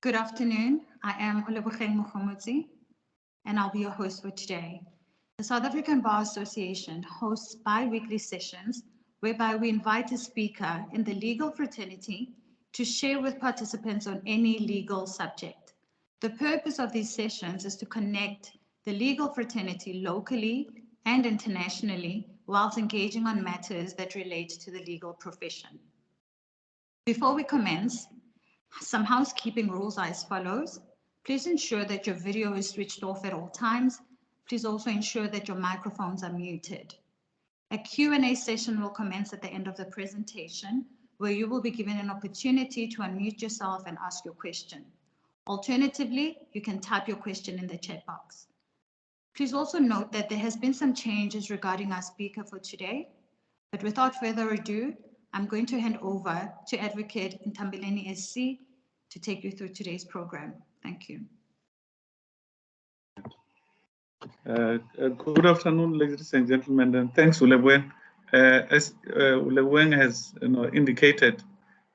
Good afternoon. I am Olebogeng Mogomotsi, and I'll be your host for today. The South African Bar Association hosts bi-weekly sessions whereby we invite a speaker in the legal fraternity to share with participants on any legal subject. The purpose of these sessions is to connect the legal fraternity locally and internationally whilst engaging on matters that relate to the legal profession. Before we commence, some housekeeping rules are as follows. Please ensure that your video is switched off at all times. Please also ensure that your microphones are muted. A Q&A session will commence at the end of the presentation, where you will be given an opportunity to unmute yourself and ask your question. Alternatively, you can type your question in the chat box. Please also note that there has been some changes regarding our speaker for today, but without further ado, I'm going to hand over to Advocate Ntambeleni SC to take you through today's program. Thank you. Good afternoon, ladies and gentlemen, and thanks, Ulebogeng. As Ulebogeng has indicated,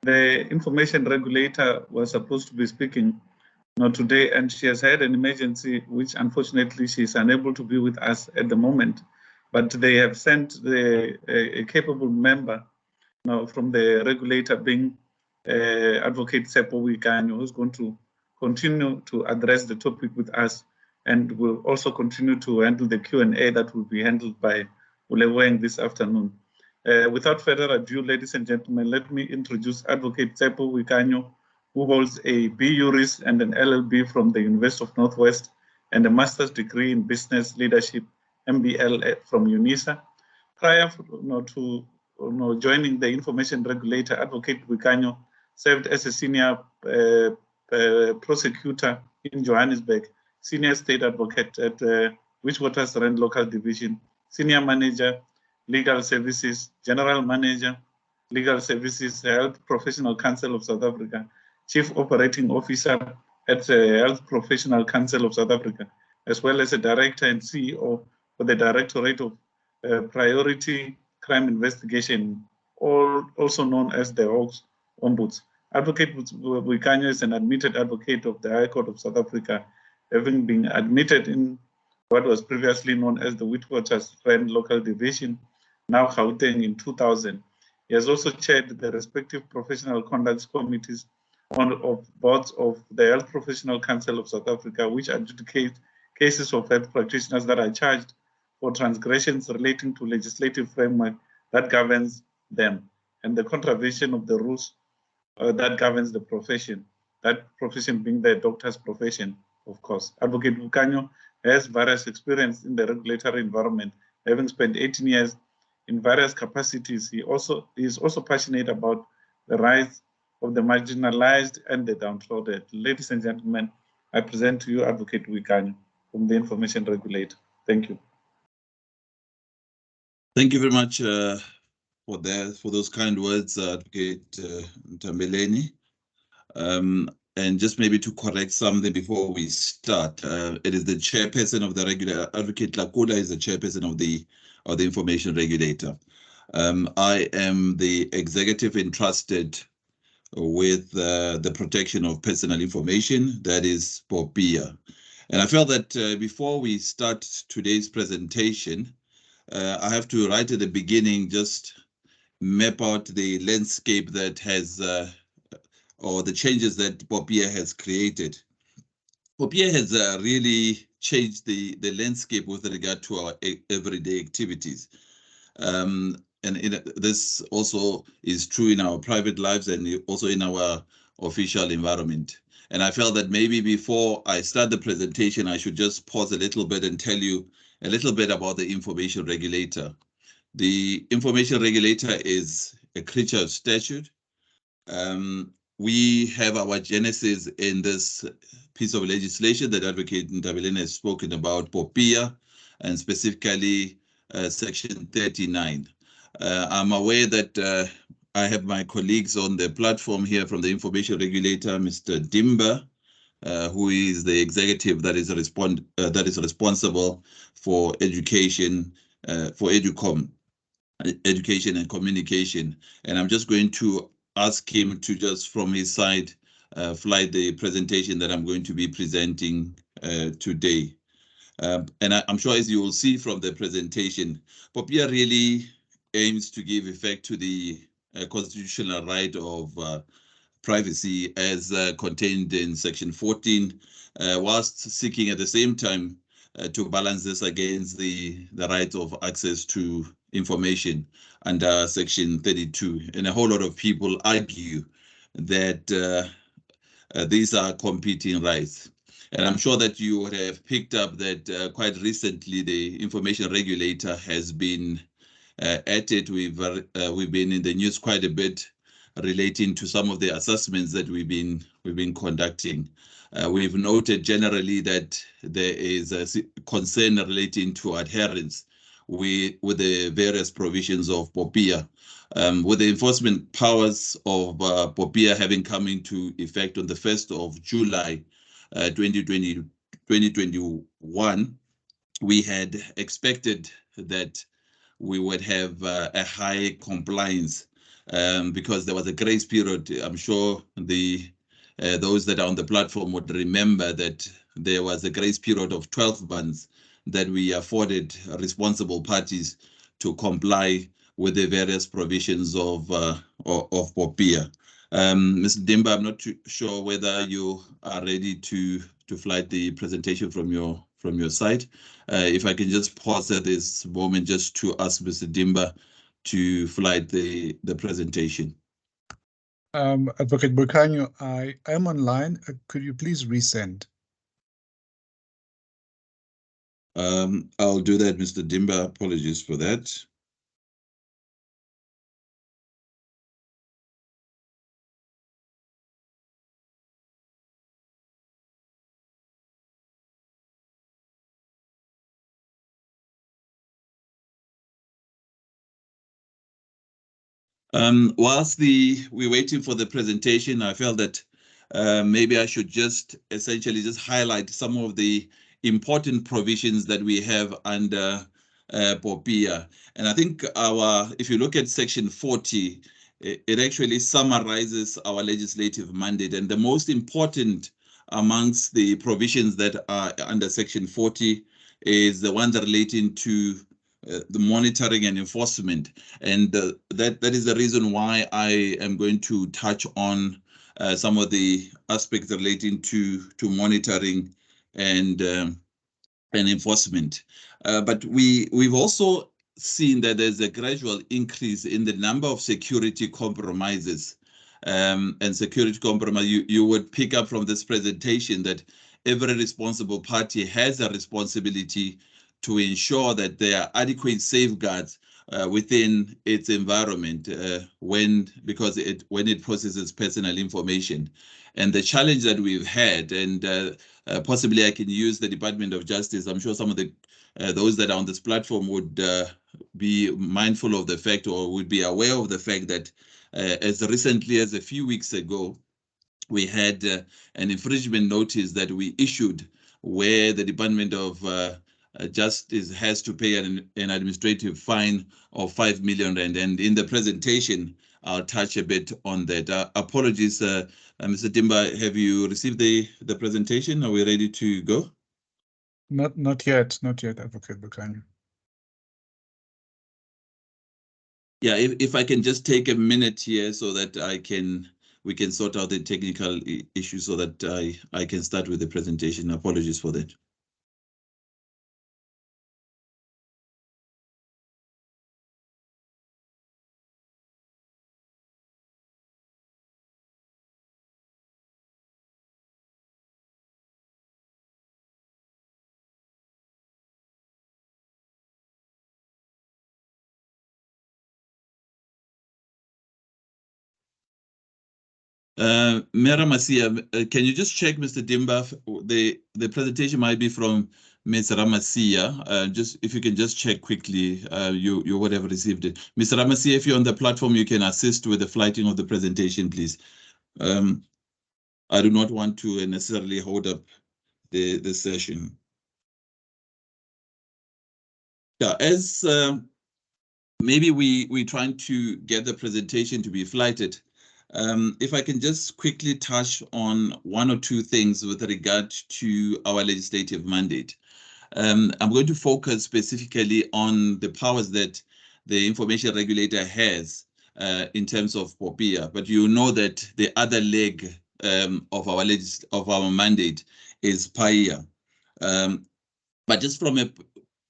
the information regulator was supposed to be speaking today, and she has had an emergency, which unfortunately she is unable to be with us at the moment. But they have sent a capable member from the regulator, being Advocate Tshepo Boikanyo, who's going to continue to address the topic with us, and will also continue to handle the Q&A that will be handled by Ulebogeng this afternoon. Without further ado, ladies and gentlemen, let me introduce Advocate Tshepo Boikanyo, who holds a B.Juris and an LLB from the University of Northwest and a master's degree in business leadership, MBL, from UNISA. Prior to joining the information regulator, Advocate Boikanyo served as a senior prosecutor in Johannesburg, senior state advocate at Witwatersrand Local Division, senior manager, legal services, general manager, legal services, Health Professional Council of South Africa, chief operating officer at Health Professional Council of South Africa, as well as a director and CEO for the Directorate of Priority Crime Investigation, also known as the Hawks Ombuds. Advocate Boikanyo is an admitted advocate of the High Court of South Africa, having been admitted in what was previously known as the Witwatersrand Local Division, now Gauteng, in 2000. He has also chaired the respective professional conduct committees of boards of the Health Professional Council of South Africa, which adjudicate cases of health practitioners that are charged for transgressions relating to legislative framework that governs them, and the contravention of the rules that governs the profession, that profession being the doctor's profession, of course. Advocate Boikanyo has various experience in the regulatory environment, having spent 18 years in various capacities. He is also passionate about the rights of the marginalized and the downtrodden. Ladies and gentlemen, I present to you Advocate Boikanyo from the Information Regulator. Thank you. Thank you very much for those kind words, Advocate Ntambeleni. And just maybe to correct something before we start, it is the chairperson of the regulator. Advocate Lakula is the chairperson of the Information Regulator. I am the executive entrusted with the protection of personal information, that is POPIA. And I felt that before we start today's presentation, I have to, right at the beginning, just map out the landscape that has, or the changes that POPIA has created. POPIA has really changed the landscape with regard to our everyday activities. And this also is true in our private lives and also in our official environment. And I felt that maybe before I start the presentation, I should just pause a little bit and tell you a little bit about the Information Regulator. The Information Regulator is a creature of statute. We have our genesis in this piece of legislation that Advocate Ntambeleni has spoken about, POPIA, and specifically Section 39. I'm aware that I have my colleagues on the platform here from the Information Regulator, Mr. Dimba, who is the executive that is responsible for education, for education and communication. And I'm just going to ask him to just from his side flight the presentation that I'm going to be presenting today. And I'm sure, as you will see from the presentation, POPIA really aims to give effect to the constitutional right of privacy as contained in Section 14, whilst seeking at the same time to balance this against the right of access to information under Section 32. And a whole lot of people argue that these are competing rights. And I'm sure that you would have picked up that quite recently the information regulator has been at it. We've been in the news quite a bit relating to some of the assessments that we've been conducting. We've noted generally that there is a concern relating to adherence with the various provisions of POPIA. With the enforcement powers of POPIA having come into effect on the 1st of July 2021, we had expected that we would have a high compliance because there was a grace period. I'm sure those that are on the platform would remember that there was a grace period of 12 months that we afforded responsible parties to comply with the various provisions of POPIA. Mr. Dimba, I'm not too sure whether you are ready to flight the presentation from your side. If I can just pause at this moment just to ask Mr. Dimba to flight the presentation. Advocate Boikanyo, I am online. Could you please resend? I'll do that, Mr. Dimba. Apologies for that. Whilst we're waiting for the presentation, I felt that maybe I should just essentially just highlight some of the important provisions that we have under POPIA. And I think if you look at Section 40, it actually summarizes our legislative mandate. And the most important amongst the provisions that are under Section 40 is the ones relating to the monitoring and enforcement. And that is the reason why I am going to touch on some of the aspects relating to monitoring and enforcement. But we've also seen that there's a gradual increase in the number of security compromises. And security compromise, you would pick up from this presentation that every responsible party has a responsibility to ensure that there are adequate safeguards within its environment when it processes personal information. And the challenge that we've had, and possibly I can use the Department of Justice. I'm sure some of those that are on this platform would be mindful of the fact, or would be aware of the fact that as recently as a few weeks ago, we had an infringement notice that we issued where the Department of Justice has to pay an administrative fine of 5 million rand. And in the presentation, I'll touch a bit on that. Apologies, Mr. Dimba, have you received the presentation? Are we ready to go? Not yet, Advocate Boikanyo. Yeah, if I can just take a minute here so that we can sort out the technical issues so that I can start with the presentation. Apologies for that. Mera Masia, can you just check, Mr. Dimba? The presentation might be from Ms. Ramasia. Just if you can just check quickly, you would have received it. Ms. Ramasia, if you're on the platform, you can assist with the flighting of the presentation, please. I do not want to necessarily hold up the session. Yeah, as maybe we're trying to get the presentation to be flighted. If I can just quickly touch on one or two things with regard to our legislative mandate. I'm going to focus specifically on the powers that the information regulator has in terms of POPIA, but you know that the other leg of our mandate is POPIA. But just from a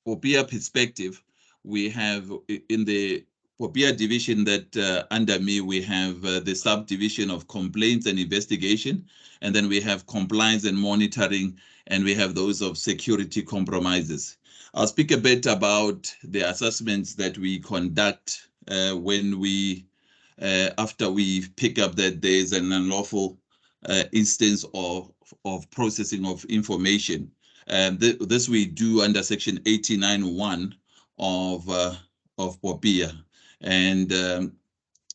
POPIA perspective, we have in the POPIA division that under me, we have the subdivision of complaints and investigation, and then we have compliance and monitoring, and we have those of security compromises. I'll speak a bit about the assessments that we conduct when we, after we pick up that there's an unlawful instance of processing of information. This we do under Section 89(1) of POPIA, and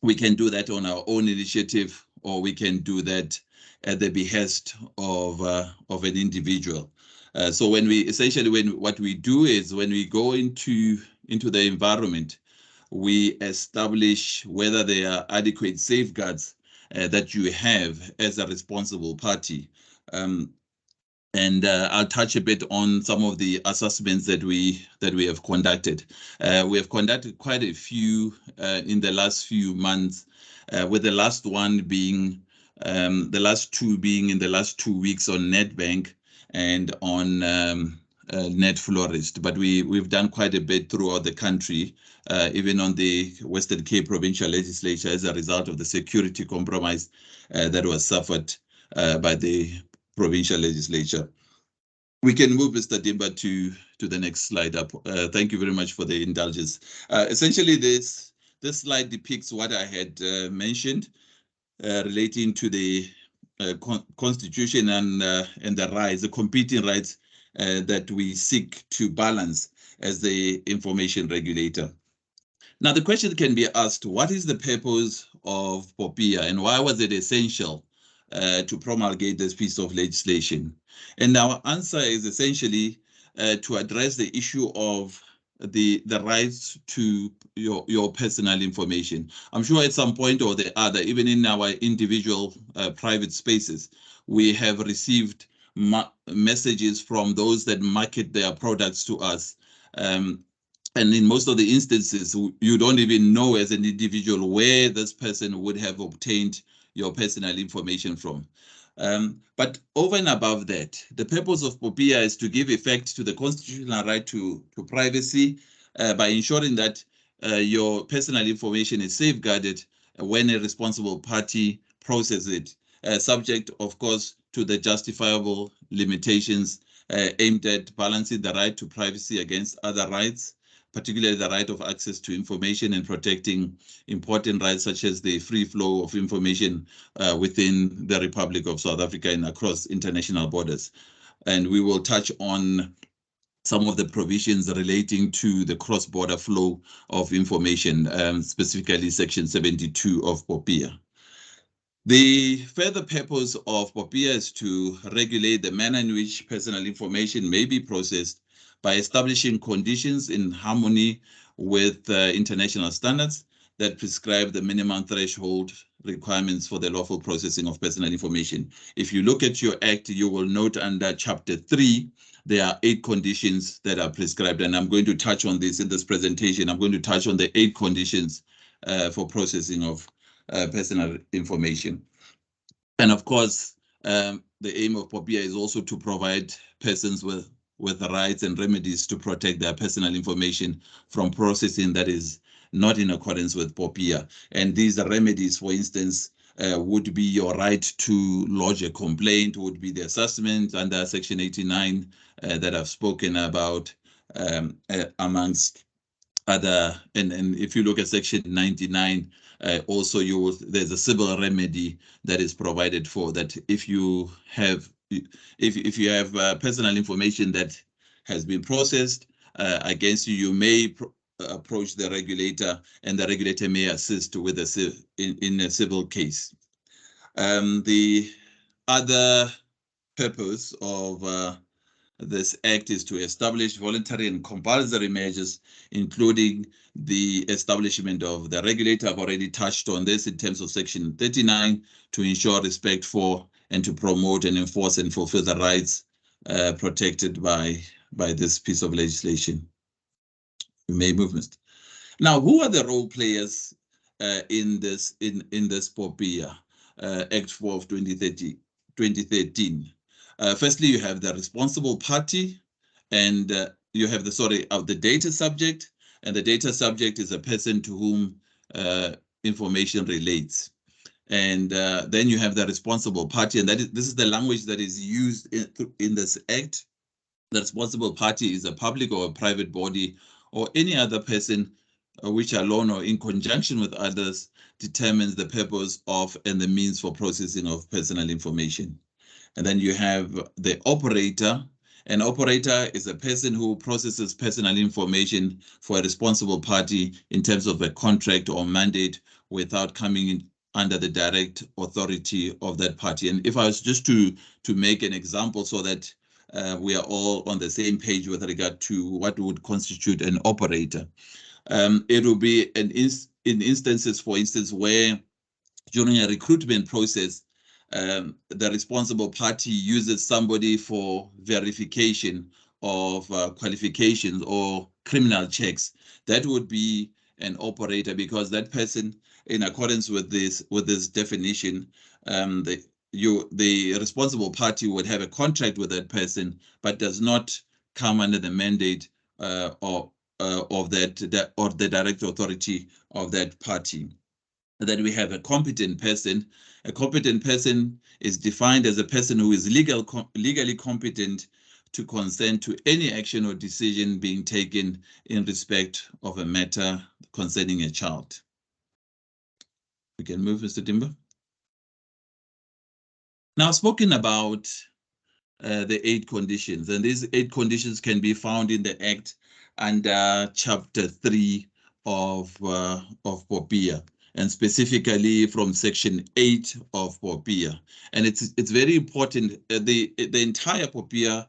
we can do that on our own initiative, or we can do that at the behest of an individual. So when we essentially, what we do is when we go into the environment, we establish whether there are adequate safeguards that you have as a responsible party. And I'll touch a bit on some of the assessments that we have conducted. We have conducted quite a few in the last few months, with the last one being, the last two being in the last 2 weeks on Nedbank and on NetFlorist. But we've done quite a bit throughout the country, even on the Western Cape Provincial Legislature, as a result of the security compromise that was suffered by the provincial legislature. We can move Mr. Dimba to the next slide up. Thank you very much for the indulgence. Essentially, this slide depicts what I had mentioned relating to the constitution and the rights, the competing rights that we seek to balance as the information regulator. Now, the question can be asked, what is the purpose of POPIA and why was it essential to promulgate this piece of legislation? And our answer is essentially to address the issue of the rights to your personal information. I'm sure at some point or the other, even in our individual private spaces, we have received messages from those that market their products to us. And in most of the instances, you don't even know as an individual where this person would have obtained your personal information from. But over and above that, the purpose of POPIA is to give effect to the constitutional right to privacy by ensuring that your personal information is safeguarded when a responsible party processes it, subject, of course, to the justifiable limitations aimed at balancing the right to privacy against other rights, particularly the right of access to information and protecting important rights such as the free flow of information within the Republic of South Africa and across international borders. And we will touch on some of the provisions relating to the cross-border flow of information, specifically Section 72 of POPIA. The further purpose of POPIA is to regulate the manner in which personal information may be processed by establishing conditions in harmony with international standards that prescribe the minimum threshold requirements for the lawful processing of personal information. If you look at your act, you will note under Chapter 3, there are 8 conditions that are prescribed, and I'm going to touch on this in this presentation. I'm going to touch on the 8 conditions for processing of personal information. And of course, the aim of POPIA is also to provide persons with the rights and remedies to protect their personal information from processing that is not in accordance with POPIA. And these remedies, for instance, would be your right to lodge a complaint, would be the assessment under Section 89 that I've spoken about, amongst other, and if you look at Section 99, also there's a civil remedy that is provided for that. If you have personal information that has been processed against you, you may approach the regulator, and the regulator may assist with in a civil case. The other purpose of this act is to establish voluntary and compulsory measures, including the establishment of the regulator. I've already touched on this in terms of Section 39, to ensure respect for and to promote and enforce and fulfill the rights protected by this piece of legislation. You may move, Mr. Now, who are the role players in this POPIA Act 4 of 2013? Firstly, you have the responsible party, and you have the data subject, and the data subject is a person to whom information relates. And then you have the responsible party, and this is the language that is used in this act. The responsible party is a public or a private body or any other person which alone or in conjunction with others determines the purpose of and the means for processing of personal information. And then you have the operator. An operator is a person who processes personal information for a responsible party in terms of a contract or mandate without coming in under the direct authority of that party. And if I was just to make an example so that we are all on the same page with regard to what would constitute an operator. It will be in instances, for instance, where during a recruitment process, the responsible party uses somebody for verification of qualifications or criminal checks. That would be an operator, because that person, in accordance with this definition, the responsible party would have a contract with that person, but does not come under the mandate of that or the direct authority of that party. And then we have a competent person. A competent person is defined as a person who is legally competent to consent to any action or decision being taken in respect of a matter concerning a child. We can move, Mr. Dimba. Now, I've spoken about the 8 conditions, and these 8 conditions can be found in the Act under Chapter 3 of POPIA, and specifically from Section 8 of POPIA. And it's very important. The entire POPIA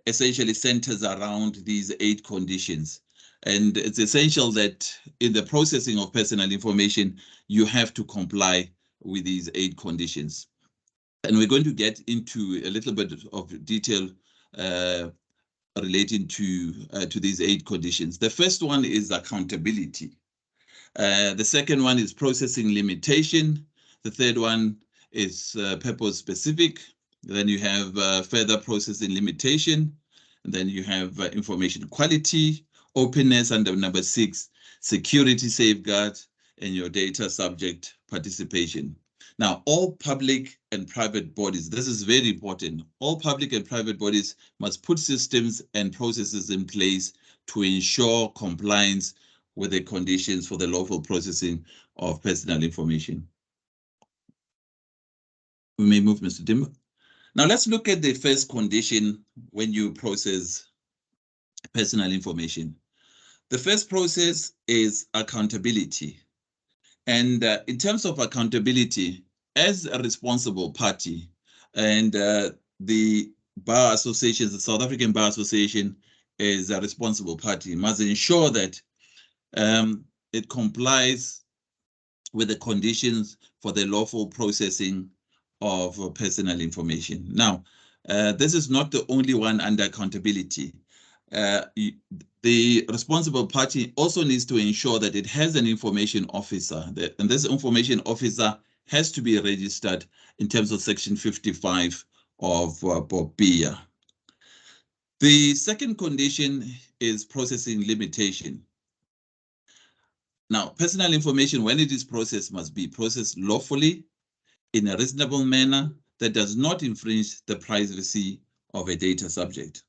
essentially centers around these 8 conditions. And it's essential that in the processing of personal information, you have to comply with these 8 conditions. And we're going to get into a little bit of detail relating to these 8 conditions. The first one is accountability. The second one is processing limitation. The third one is purpose specific. Then you have further processing limitation. And then you have information quality, openness, and number 6, security safeguard, and your data subject participation. Now, all public and private bodies, this is very important, all public and private bodies must put systems and processes in place to ensure compliance with the conditions for the lawful processing of personal information. We may move, Mr. Dimba. Now, let's look at the first condition when you process personal information. The first process is accountability. And in terms of accountability, as a responsible party, and the Bar Association, the South African Bar Association is a responsible party, must ensure that it complies with the conditions for the lawful processing of personal information. Now, this is not the only one under accountability. The responsible party also needs to ensure that it has an information officer, and this information officer has to be registered in terms of Section 55 of POPIA. The second condition is processing limitation. Now, personal information, when it is processed, must be processed lawfully in a reasonable manner that does not infringe the privacy of a data subject.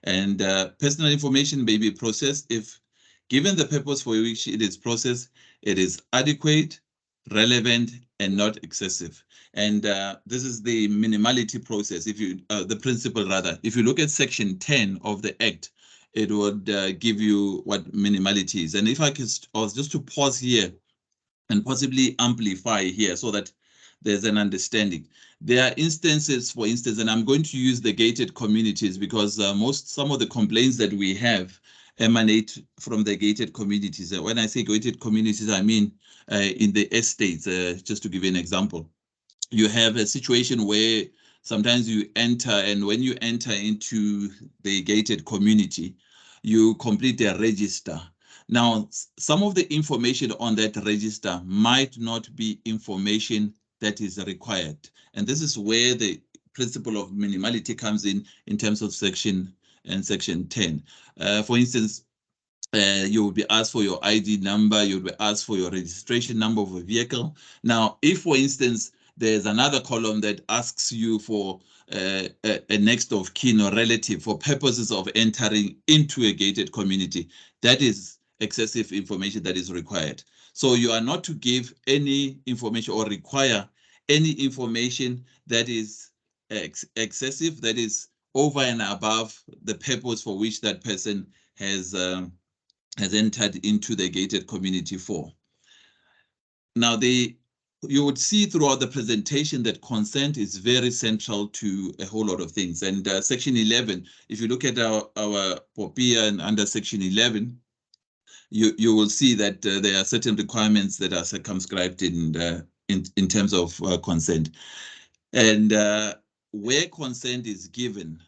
And personal information may be processed if, given the purpose for which it is processed, it is adequate, relevant, and not excessive. And this is the minimality process. If you, the principle rather, if you look at Section 10 of the Act, it would give you what minimality is. And if I was just to pause here and possibly amplify here so that there's an understanding. There are instances, for instance, and I'm going to use the gated communities because some of the complaints that we have emanate from the gated communities. When I say gated communities, I mean in the estates. Just to give you an example, you have a situation where sometimes you enter, and when you enter into the gated community, you complete a register. Now, some of the information on that register might not be information that is required. And this is where the principle of minimality comes in terms of section 10. For instance, you will be asked for your ID number, you'll be asked for your registration number of a vehicle. Now, if, for instance, there's another column that asks you for a next of kin or relative for purposes of entering into a gated community, that is excessive information that is required. So you are not to give any information or require any information that is excessive, that is over and above the purpose for which that person has entered into the gated community for. Now, you would see throughout the presentation that consent is very central to a whole lot of things. And section 11, if you look at our POPIA and under section 11, you will see that there are certain requirements that are circumscribed in terms of consent. And where consent is given,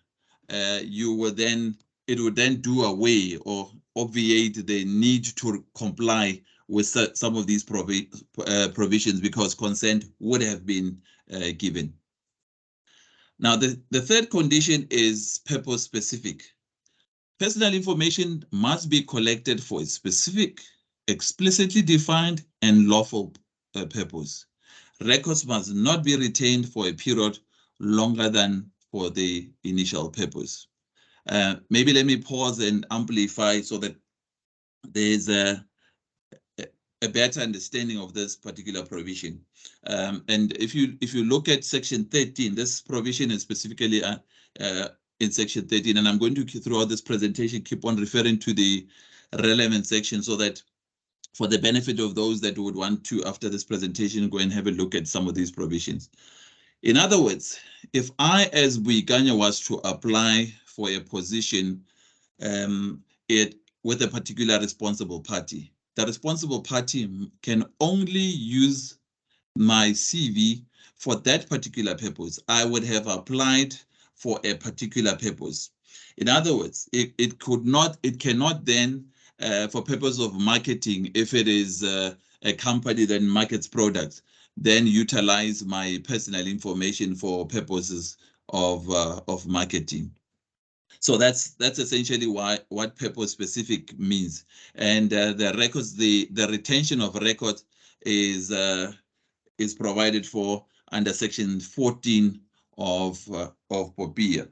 it would then do away or obviate the need to comply with some of these provisions because consent would have been given. Now, the third condition is purpose specific. Personal information must be collected for a specific, explicitly defined and lawful purpose. Records must not be retained for a period longer than for the initial purpose. Maybe let me pause and amplify so that there's a better understanding of this particular provision. And if you look at section 13, this provision is specifically in section 13, and I'm going to, throughout this presentation, keep on referring to the relevant section so that for the benefit of those that would want to, after this presentation, go and have a look at some of these provisions. In other words, if I, as Boikanyo, was to apply for a position with a particular responsible party, the responsible party can only use my CV for that particular purpose. I would have applied for a particular purpose. In other words, it cannot then, for purpose of marketing, if it is a company that markets products, then utilize my personal information for purposes of marketing. So that's essentially what purpose specific means. And the records, the retention of records is provided for under section 14 of POPIA.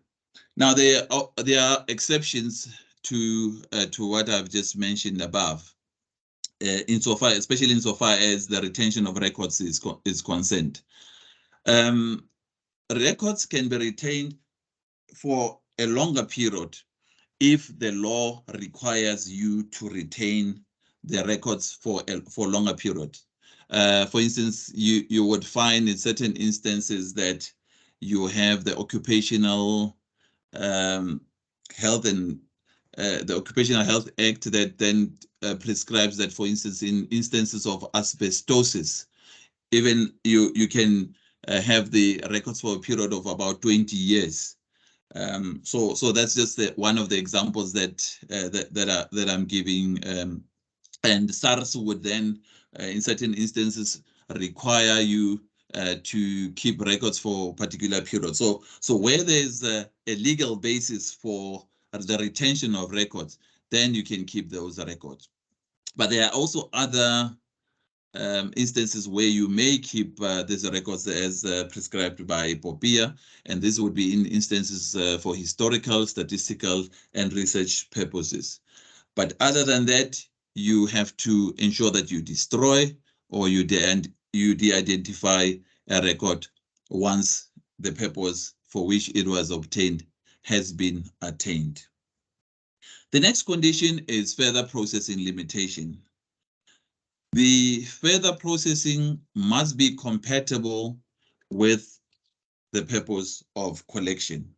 Now there are exceptions to what I've just mentioned above, especially insofar as the retention of records is concerned. Records can be retained for a longer period if the law requires you to retain the records for longer period. For instance, you would find in certain instances that you have the occupational health and the Occupational Health Act that then prescribes that, for instance, in instances of asbestosis, even you can have the records for a period of about 20 years. So that's just one of the examples that I'm giving. And SARS would then, in certain instances, require you to keep records for a particular period. So where there's a legal basis for the retention of records, then you can keep those records. But there are also other instances where you may keep these records as prescribed by POPIA, and this would be in instances for historical, statistical, and research purposes. But other than that, you have to ensure that you destroy or you de-identify a record once the purpose for which it was obtained has been attained. The next condition is further processing limitation. The further processing must be compatible with the purpose of collection.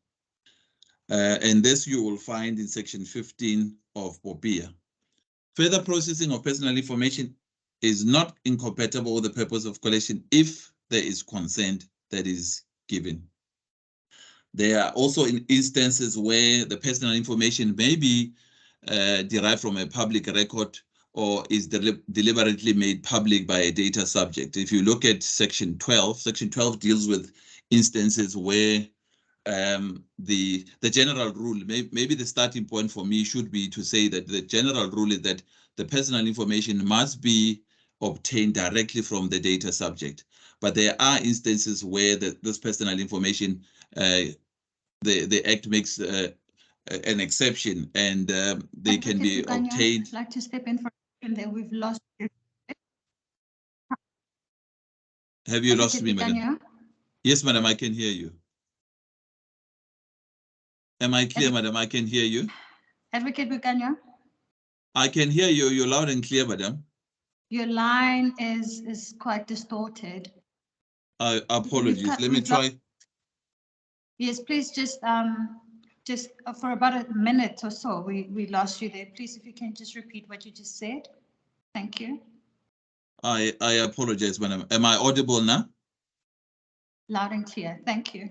And this you will find in section 15 of POPIA. Further processing of personal information is not incompatible with the purpose of collection if there is consent that is given. There are also instances where the personal information may be derived from a public record or is deliberately made public by a data subject. If you look at section 12 deals with instances where the general rule, maybe the starting point for me should be to say that the general rule is that the personal information must be obtained directly from the data subject. But there are instances where this personal information, the Act makes an exception, and they can be obtained. I'd like to step in for a second there. We've lost you. Have you lost me, madam? Boikanyo? Yes, madam, I can hear you. Am I clear, madam? I can hear you. Advocate Boikanyo? I can hear you. You're loud and clear, madam. Your line is quite distorted. Apologies. Let me try. Yes, please just for about a minute or so, we lost you there. Please, if you can just repeat what you just said. Thank you. I apologize, madam. Am I audible now? Loud and clear. Thank you.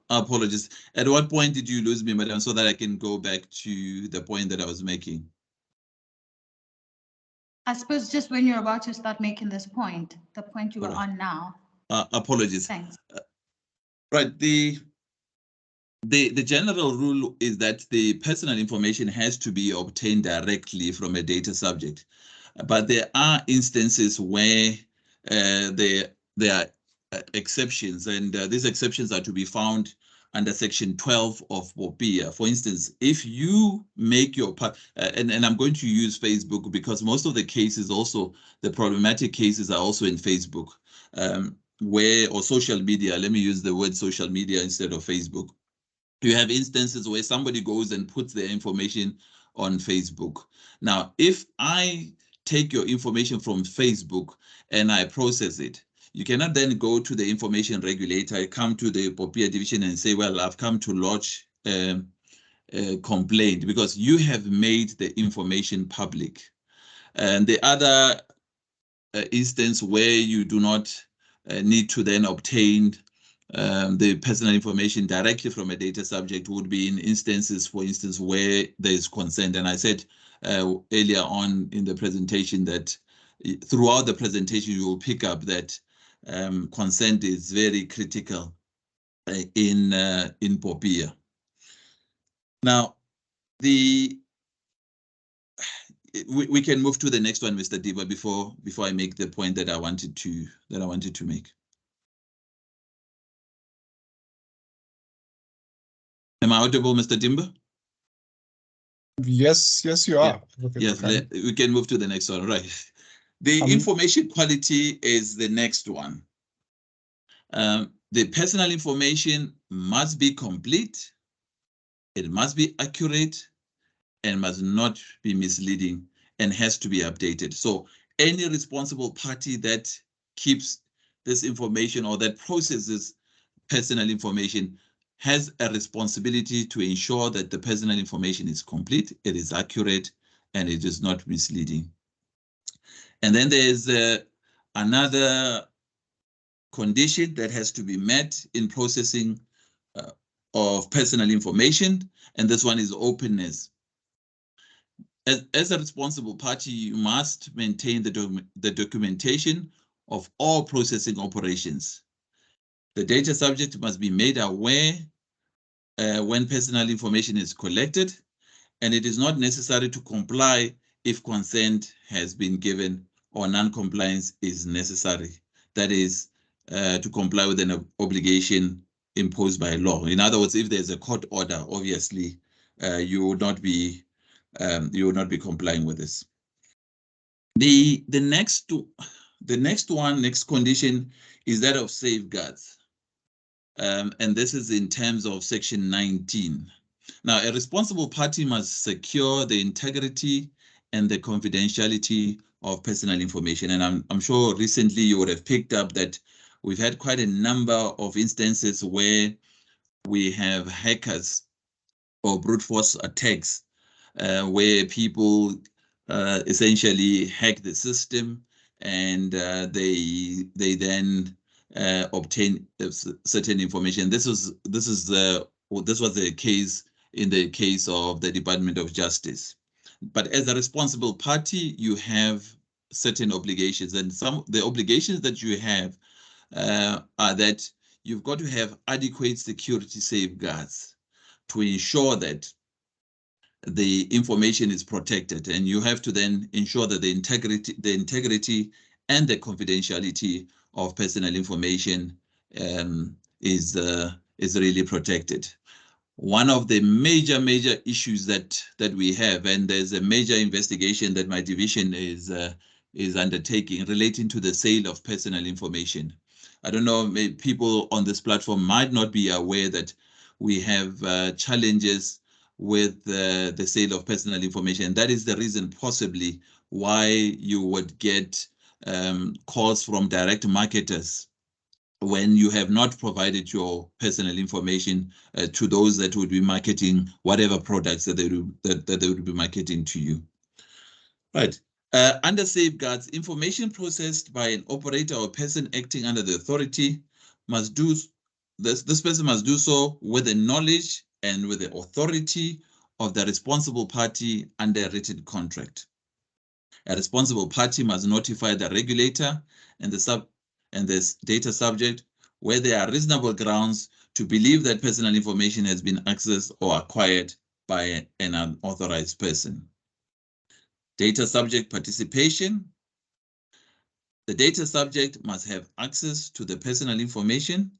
Apologies. At what point did you lose me, madam, so that I can go back to the point that I was making? I suppose just when you're about to start making this point, the point you were on now. Apologies. Thanks. Right. The general rule is that the personal information has to be obtained directly from a data subject. But there are instances where there are exceptions, and these exceptions are to be found under section 12 of POPIA. For instance, if you make your part, and I'm going to use Facebook because most of the cases also, the problematic cases are also in Facebook, or social media. Let me use the word social media instead of Facebook. You have instances where somebody goes and puts their information on Facebook. Now, if I take your information from Facebook and I process it, you cannot then go to the information regulator, come to the POPIA division and say, well, I've come to lodge a complaint, because you have made the information public. And the other instance where you do not need to then obtain the personal information directly from a data subject would be in instances, for instance, where there is consent. And I said earlier on in the presentation that throughout the presentation, you will pick up that consent is very critical in POPIA. Now, we can move to the next one, Mr. Diba, before I make the point that I wanted to make. Am I audible, Mr. Dimba? Yes, you are. Yeah. Yes, we can move to the next one, right? The information quality is the next one. The personal information must be complete, it must be accurate, and must not be misleading, and has to be updated. So any responsible party that keeps this information or that processes personal information has a responsibility to ensure that the personal information is complete, it is accurate, and it is not misleading. And then there's another condition that has to be met in processing of personal information, and this one is openness. As a responsible party, you must maintain the documentation of all processing operations. The data subject must be made aware when personal information is collected, and it is not necessary to comply if consent has been given or non-compliance is necessary. That is, to comply with an obligation imposed by law. In other words, if there's a court order, obviously you would not be complying with this. The next condition is that of safeguards. And this is in terms of section 19. Now, a responsible party must secure the integrity and the confidentiality of personal information. And I'm sure recently you would have picked up that we've had quite a number of instances where we have hackers or brute force attacks where people essentially hack the system and they then obtain certain information. This was the case in the case of the Department of Justice. But as a responsible party, you have certain obligations, and the obligations that you have are that you've got to have adequate security safeguards to ensure that the information is protected, and you have to then ensure that the integrity and the confidentiality of personal information is really protected. One of the major issues that we have, and there's a major investigation that my division is undertaking relating to the sale of personal information. I don't know, maybe people on this platform might not be aware that we have challenges with the sale of personal information. That is the reason possibly why you would get calls from direct marketers when you have not provided your personal information to those that would be marketing whatever products that they would be marketing to you. Right. Under safeguards, information processed by an operator or person acting under the authority must do this person must do so with the knowledge and with the authority of the responsible party under a written contract. A responsible party must notify the regulator and the data subject where there are reasonable grounds to believe that personal information has been accessed or acquired by an unauthorized person. Data subject participation. The data subject must have access to the personal information.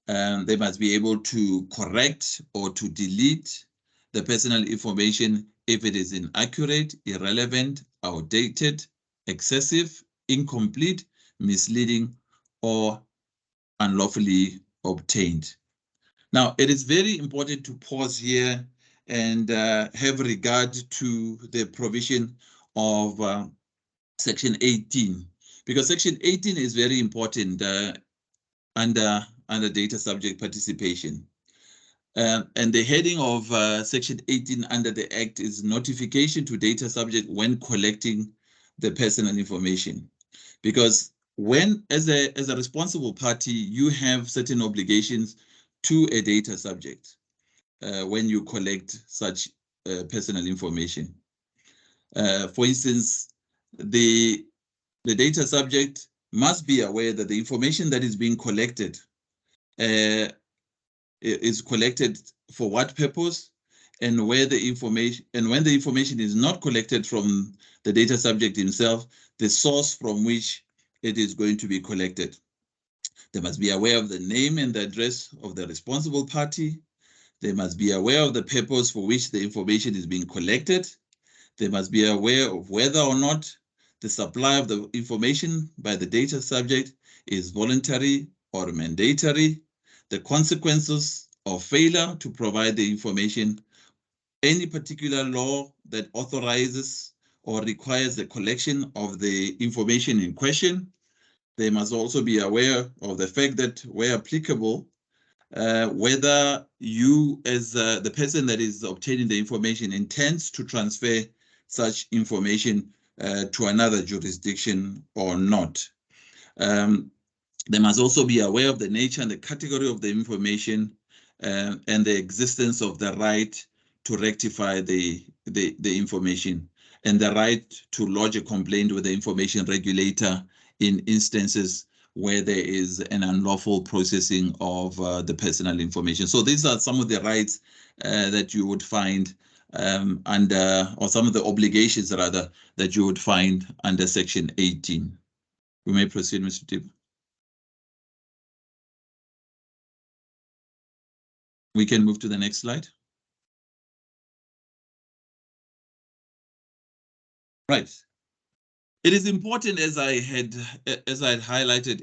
They must be able to correct or to delete the personal information if it is inaccurate, irrelevant, outdated, excessive, incomplete, misleading, or unlawfully obtained. Now, it is very important to pause here and have regard to the provision of Section 18, because Section 18 is very important under data subject participation. And the heading of Section 18 under the Act is notification to data subject when collecting the personal information. Because when, as a responsible party, you have certain obligations to a data subject when you collect such personal information. For instance, the data subject must be aware that the information that is being collected is collected for what purpose, and where the information, and when the information is not collected from the data subject himself, the source from which it is going to be collected. They must be aware of the name and the address of the responsible party. They must be aware of the purpose for which the information is being collected. They must be aware of whether or not the supply of the information by the data subject is voluntary or mandatory, the consequences of failure to provide the information, any particular law that authorizes or requires the collection of the information in question. They must also be aware of the fact that, where applicable, whether you as the person that is obtaining the information intends to transfer such information to another jurisdiction or not. They must also be aware of the nature and the category of the information and the existence of the right to rectify the information and the right to lodge a complaint with the information regulator in instances where there is an unlawful processing of the personal information. So these are some of the rights that you would find under, or some of the obligations rather, that you would find under Section 18. We may proceed, Mr. Tshepo. We can move to the next slide. Right. It is important, as I had highlighted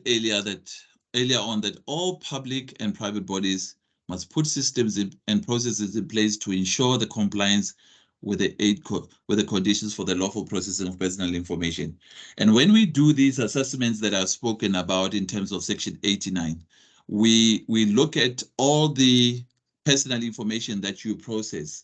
earlier on, that all public and private bodies must put systems and processes in place to ensure the compliance with the conditions for the lawful processing of personal information. And when we do these assessments that I've spoken about in terms of Section 89, we look at all the personal information that you process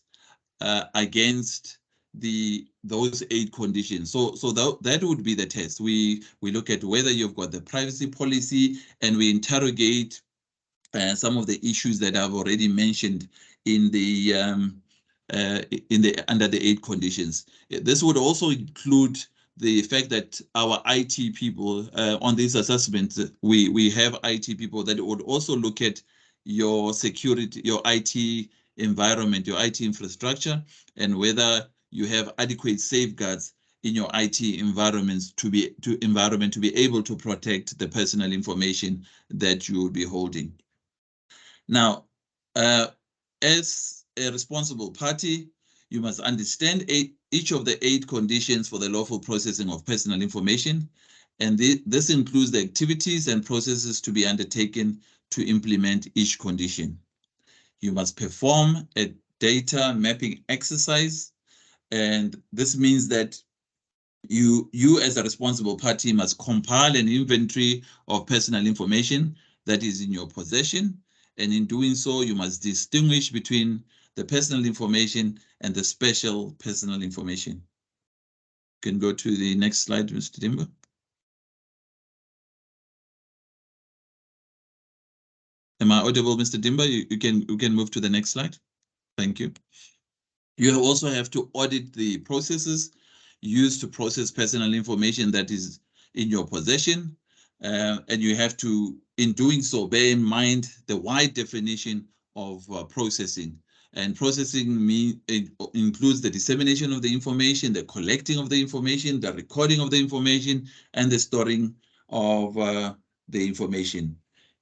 against those 8 conditions. So that would be the test. We look at whether you've got the privacy policy, and we interrogate some of the issues that I've already mentioned in the under the 8 conditions. This would also include the fact that our IT people on this assessment, we have IT people that would also look at your security, your IT environment, your IT infrastructure, and whether you have adequate safeguards in your IT environments to be able to protect the personal information that you will be holding. Now, as a responsible party, you must understand each of the 8 conditions for the lawful processing of personal information, and this includes the activities and processes to be undertaken to implement each condition. You must perform a data mapping exercise, and this means that you as a responsible party must compile an inventory of personal information that is in your possession, and in doing so, you must distinguish between the personal information and the special personal information. You can go to the next slide, Mr. Dimba. Am I audible, Mr. Dimba? You can move to the next slide. Thank you. You also have to audit the processes used to process personal information that is in your possession. And you have to, in doing so, bear in mind the wide definition of processing. And processing includes the dissemination of the information, the collecting of the information, the recording of the information, and the storing of the information.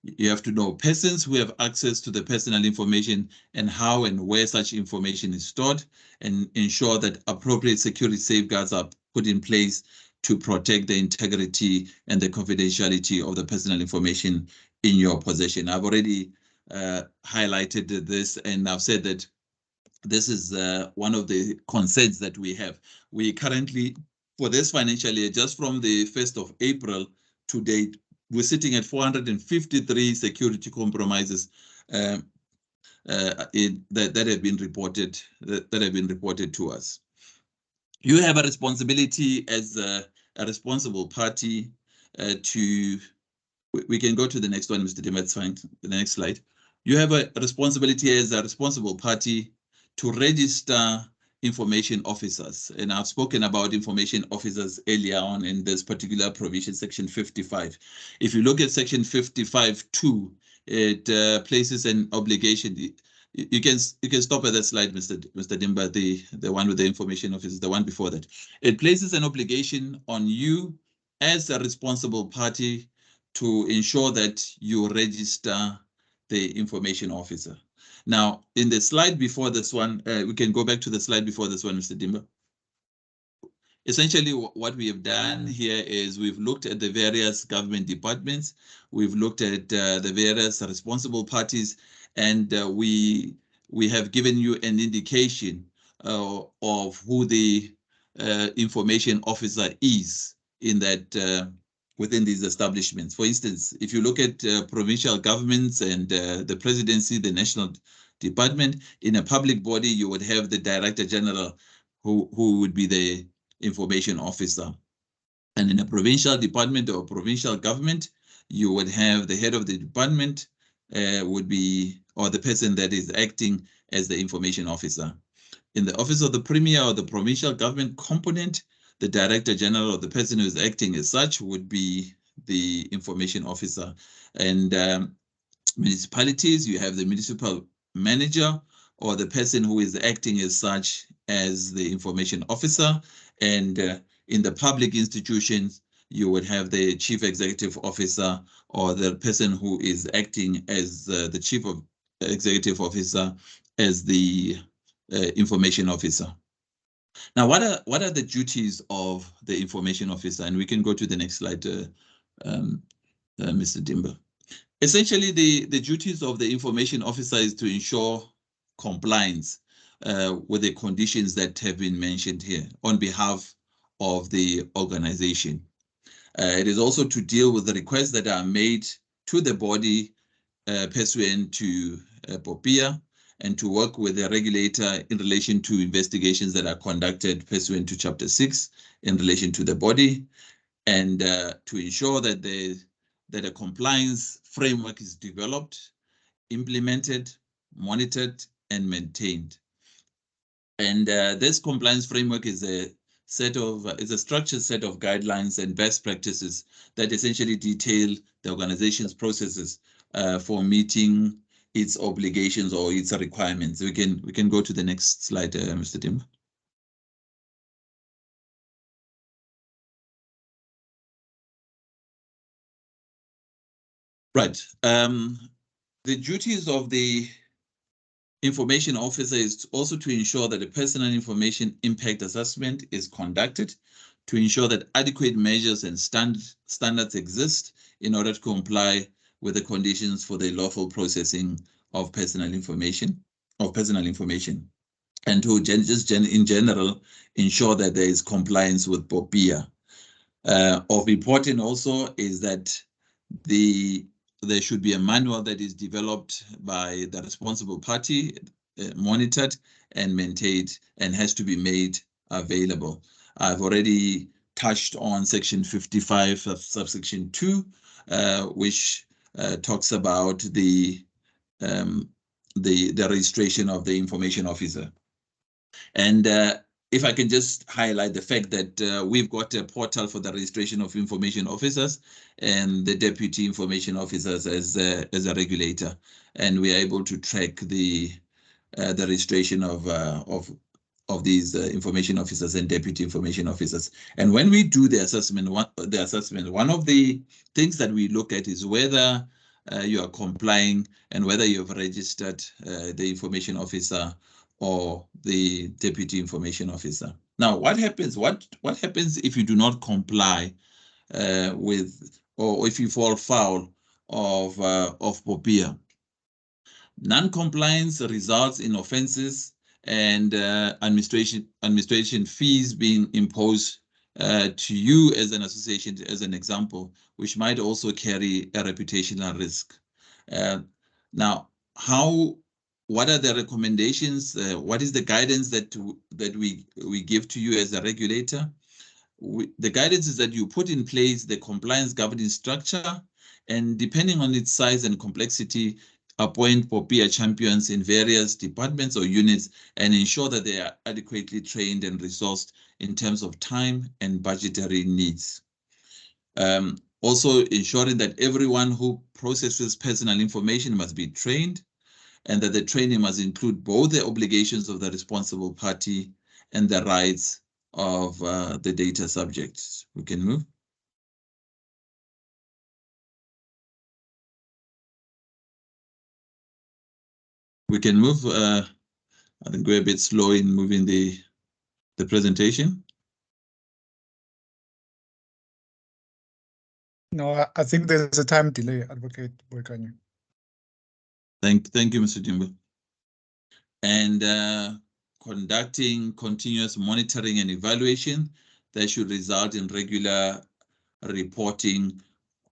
You have to know persons who have access to the personal information and how and where such information is stored, and ensure that appropriate security safeguards are put in place to protect the integrity and the confidentiality of the personal information in your possession. I've already highlighted this, and I've said that this is one of the concerns that we have. We currently, for this financial year, just from the 1st of April to date, we're sitting at 453 security compromises that have been reported to us. You have a responsibility as a responsible party to. We can go to the next one, Mr. Dimba, it's fine. The next slide. You have a responsibility as a responsible party to register information officers. And I've spoken about information officers earlier on in this particular provision, Section 55. If you look at Section 55.2, it places an obligation. You can stop at that slide, Mr. Dimba, the one with the information officers, the one before that. It places an obligation on you as a responsible party to ensure that you register the information officer. Now, in the slide before this one, we can go back to the slide before this one, Mr. Dimba. Essentially, what we have done here is we've looked at the various government departments, we've looked at the various responsible parties, and we have given you an indication of who the information officer is in that within these establishments. For instance, if you look at provincial governments and the presidency, the national department, in a public body, you would have the director general who would be the information officer. And in a provincial department or provincial government, you would have the head of the department would be, or the person that is acting as the information officer. In the office of the premier or the provincial government component, the director general or the person who is acting as such would be the information officer. And municipalities, you have the municipal manager or the person who is acting as such as the information officer. And in the public institutions, you would have the chief executive officer or the person who is acting as the chief executive officer as the information officer. Now, what are the duties of the information officer? And we can go to the next slide, Mr. Dimba. Essentially, the duties of the information officer is to ensure compliance with the conditions that have been mentioned here on behalf of the organization. It is also to deal with the requests that are made to the body pursuant to POPIA, and to work with the regulator in relation to investigations that are conducted pursuant to Chapter 6 in relation to the body, and to ensure that a compliance framework is developed, implemented, monitored, and maintained. And this compliance framework is a structured set of guidelines and best practices that essentially detail the organization's processes for meeting its obligations or its requirements. We can go to the next slide, Mr. Tim. Right. The duties of the information officer is also to ensure that the personal information impact assessment is conducted, to ensure that adequate measures and standards exist in order to comply with the conditions for the lawful processing of personal information, and to in general ensure that there is compliance with POPIA. Of importance also is that there should be a manual that is developed by the responsible party, monitored and maintained, and has to be made available. I've already touched on section 55 of subsection 2, which talks about the registration of the information officer. And if I can just highlight the fact that we've got a portal for the registration of information officers and the deputy information officers as a regulator, and we are able to track the registration of these information officers and deputy information officers. And when we do the assessment, one of the things that we look at is whether you are complying and whether you have registered the information officer or the deputy information officer. Now, what happens? What happens if you do not comply with, or if you fall foul of POPIA? Non-compliance results in offenses and administration fees being imposed to you as an association, as an example, which might also carry a reputational risk. Now, what are the recommendations? What is the guidance that we give to you as a regulator? The guidance is that you put in place the compliance governing structure, and depending on its size and complexity, appoint POPIA champions in various departments or units and ensure that they are adequately trained and resourced in terms of time and budgetary needs. Also ensuring that everyone who processes personal information must be trained, and that the training must include both the obligations of the responsible party and the rights of the data subjects. We can move. We can move. I think we're a bit slow in moving the presentation. No, I think there's a time delay, Advocate Boikanyo. Thank you, Mr. Jimbo. And conducting continuous monitoring and evaluation that should result in regular reporting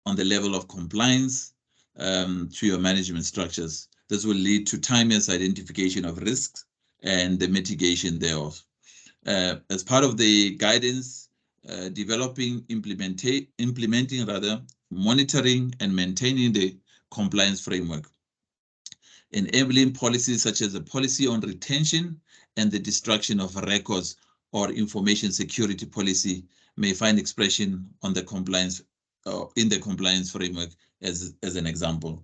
on the level of compliance to your management structures. This will lead to timeous identification of risks and the mitigation thereof. As part of the guidance, developing, implementing rather, monitoring and maintaining the compliance framework. Enabling policies such as the policy on retention and the destruction of records or information security policy may find expression on the compliance in the compliance framework as an example.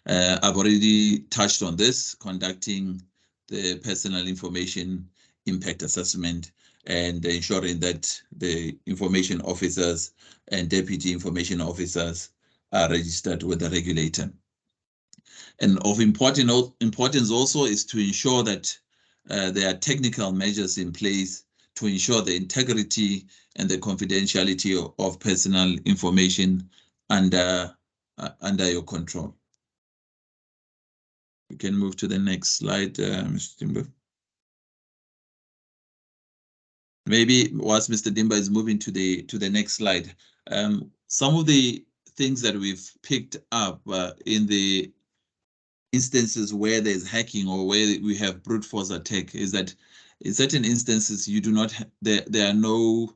I've already touched on this, conducting the personal information impact assessment and ensuring that the information officers and deputy information officers are registered with the regulator. And of importance also is to ensure that there are technical measures in place to ensure the integrity and the confidentiality of personal information under your control. We can move to the next slide, Mr. Timber. Maybe whilst Mr. Dimba is moving to the next slide, some of the things that we've picked up in the instances where there's hacking or where we have brute force attack is that in certain instances you do not there are no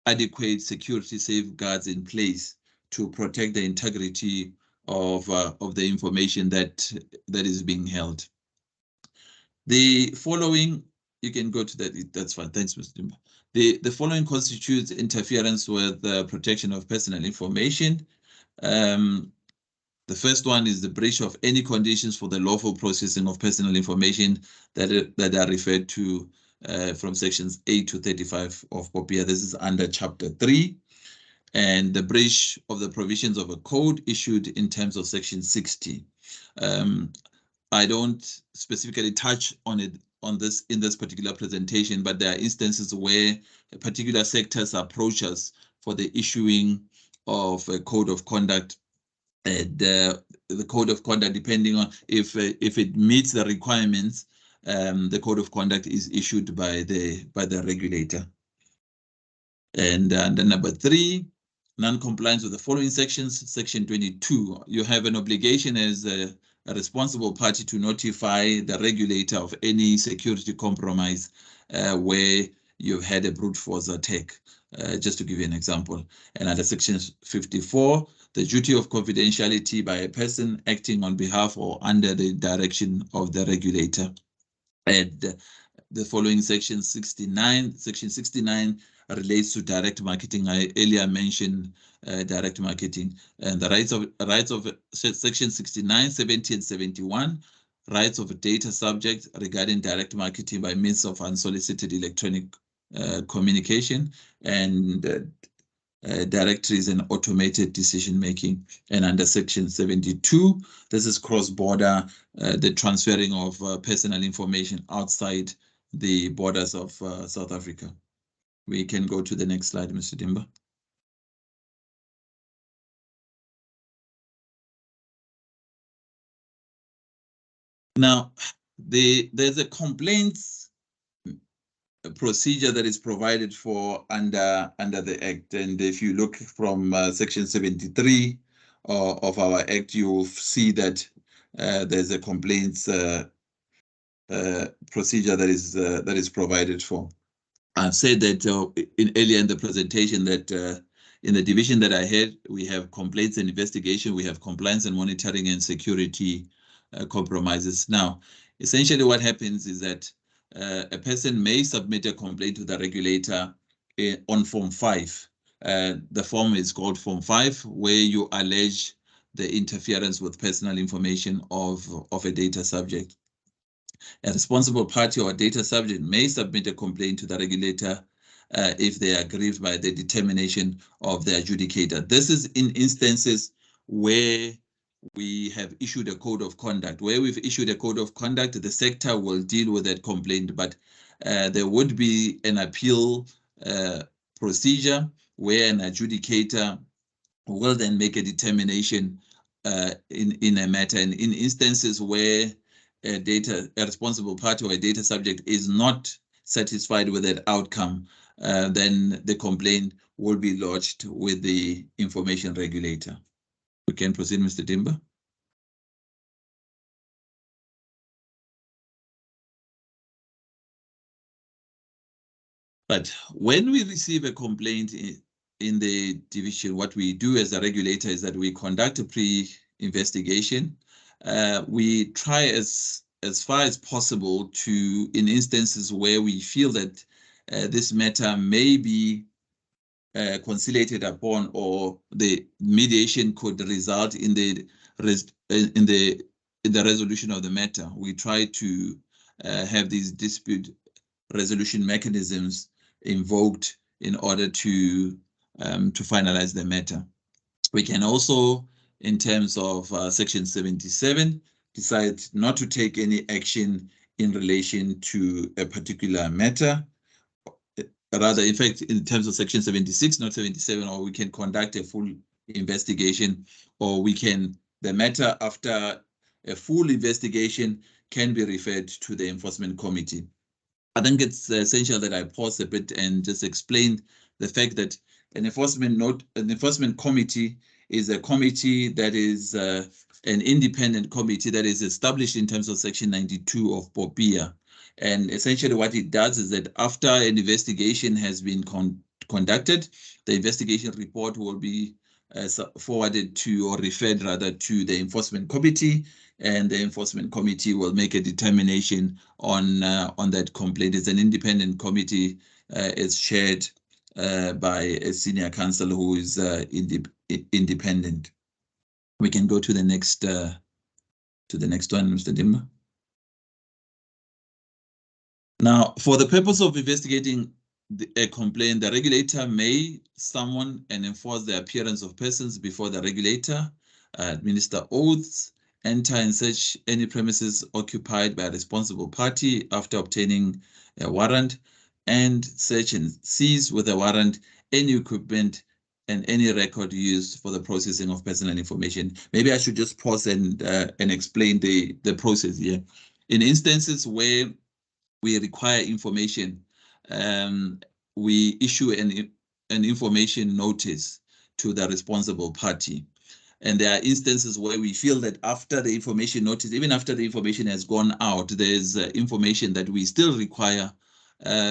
adequate security safeguards in place to protect the integrity of the information that is being held. The following, you can go to that, that's fine, thanks Mr. Dimba. The following constitutes interference with the protection of personal information. The first one is the breach of any conditions for the lawful processing of personal information that are referred to from sections 8 to 35 of POPIA. This is under chapter 3. And the breach of the provisions of a code issued in terms of section 60. I don't specifically touch on it in this particular presentation, but there are instances where particular sectors approach us for the issuing of a code of conduct. The code of conduct, depending on if it meets the requirements, the code of conduct is issued by the regulator. And then number 3, non-compliance with the following sections. Section 22, you have an obligation as a responsible party to notify the regulator of any security compromise where you've had a brute force attack, just to give you an example. And under section 54, the duty of confidentiality by a person acting on behalf or under the direction of the regulator. And the following section 69 relates to direct marketing. I earlier mentioned direct marketing, and the rights of section 69, 70, and 71, rights of a data subject regarding direct marketing by means of unsolicited electronic communication, and directories and automated decision making. And under section 72, this is cross-border, the transferring of personal information outside the borders of South Africa. We can go to the next slide, Mr. Dimba. Now, there's a complaints procedure that is provided for under the Act. And if you look from section 73 of our Act, you'll see that there's a complaints procedure that is provided for. I've said that earlier in the presentation that in the division that I had, we have complaints and investigation, we have compliance and monitoring and security compromises. Now, essentially what happens is that a person may submit a complaint to the regulator on Form 5. The form is called Form 5, where you allege the interference with personal information of a data subject. A responsible party or data subject may submit a complaint to the regulator if they are aggrieved by the determination of the adjudicator. This is in instances where we have issued a code of conduct. Where we've issued a code of conduct, the sector will deal with that complaint, but there would be an appeal procedure where an adjudicator will then make a determination in a matter. And in instances where a responsible party or a data subject is not satisfied with that outcome, then the complaint will be lodged with the information regulator. We can proceed, Mr. Dimba. But when we receive a complaint in the division, what we do as a regulator is that we conduct a pre-investigation. We try as far as possible to, in instances where we feel that this matter may be conciliated upon, or the mediation could result in the resolution of the matter, we try to have these dispute resolution mechanisms invoked in order to finalize the matter. We can also, in terms of section 77, decide not to take any action in relation to a particular matter. Rather, in fact, in terms of section 76, not 77, or we can conduct a full investigation, or the matter after a full investigation can be referred to the enforcement committee. I think it's essential that I pause a bit and just explain the fact that an enforcement committee is a committee that is an independent committee that is established in terms of Section 92 of POPIA. And essentially what it does is that after an investigation has been conducted, the investigation report will be forwarded to, or referred rather, to the enforcement committee, and the enforcement committee will make a determination on that complaint. It's an independent committee. It's chaired by a senior counsel who is independent. We can go to the next one, Mr. Dimba. Now, for the purpose of investigating a complaint, the regulator may summon and enforce the appearance of persons before the regulator, administer oaths, enter and search any premises occupied by a responsible party after obtaining a warrant, and search and seize with a warrant any equipment and any record used for the processing of personal information. Maybe I should just pause and explain the process here. In instances where we require information, we issue an information notice to the responsible party. And there are instances where we feel that after the information notice, even after the information has gone out, there's information that we still require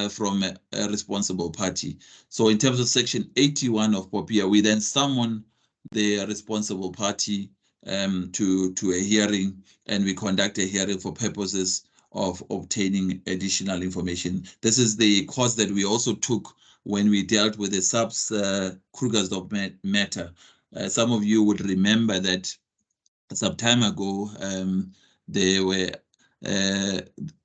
from a responsible party. So in terms of Section 81 of POPIA, we then summon the responsible party to a hearing, and we conduct a hearing for purposes of obtaining additional information. This is the course that we also took when we dealt with the SAPS Krugersdorp matter. Some of you would remember that some time ago, there were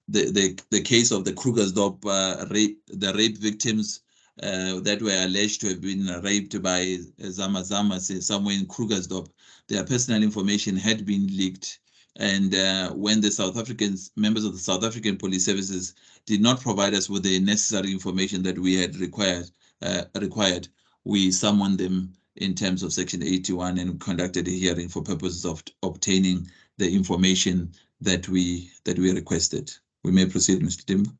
the case of the Krugersdorp the rape victims that were alleged to have been raped by Zama somewhere in Krugersdorp. Their personal information had been leaked. And when the members of the South African Police Services did not provide us with the necessary information that we had required, we summoned them in terms of Section 81 and conducted a hearing for purposes of obtaining the information that we requested. We may proceed, Mr. Dimba.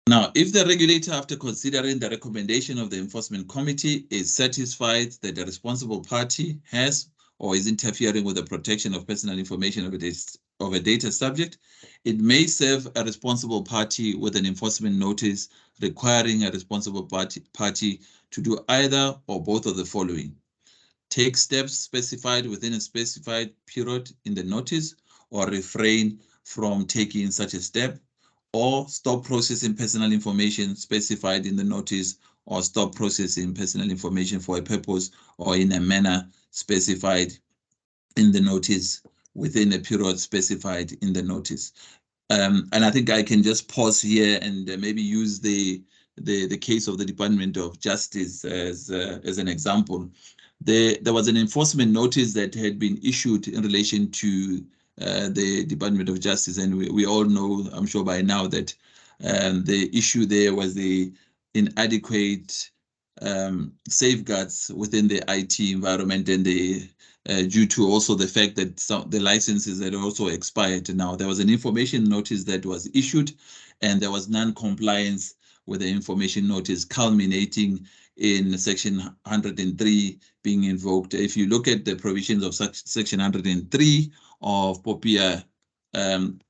Now, if the regulator, after considering the recommendation of the enforcement committee, is satisfied that the responsible party has or is interfering with the protection of personal information of a data subject, it may serve a responsible party with an enforcement notice requiring a responsible party to do either or both of the following: take steps specified within a specified period in the notice, or refrain from taking such a step, or stop processing personal information specified in the notice, or stop processing personal information for a purpose or in a manner specified in the notice within a period specified in the notice. And I think I can just pause here and maybe use the case of the Department of Justice as an example. There was an enforcement notice that had been issued in relation to the Department of Justice, and we all know, I'm sure by now, that the issue there was the inadequate safeguards within the IT environment, and due to also the fact that the licenses had also expired. Now, there was an information notice that was issued, and there was non-compliance with the information notice, culminating in Section 103 being invoked. If you look at the provisions of Section 103 of POPIA, an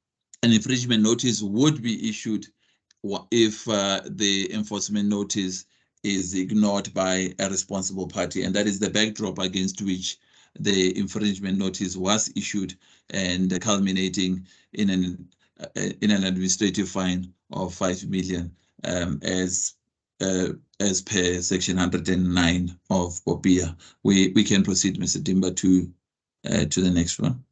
infringement notice would be issued if the enforcement notice is ignored by a responsible party, and that is the backdrop against which the infringement notice was issued, and culminating in an administrative fine of 5 million as per Section 109 of POPIA. We can proceed, Mr. Dimba, to the next one.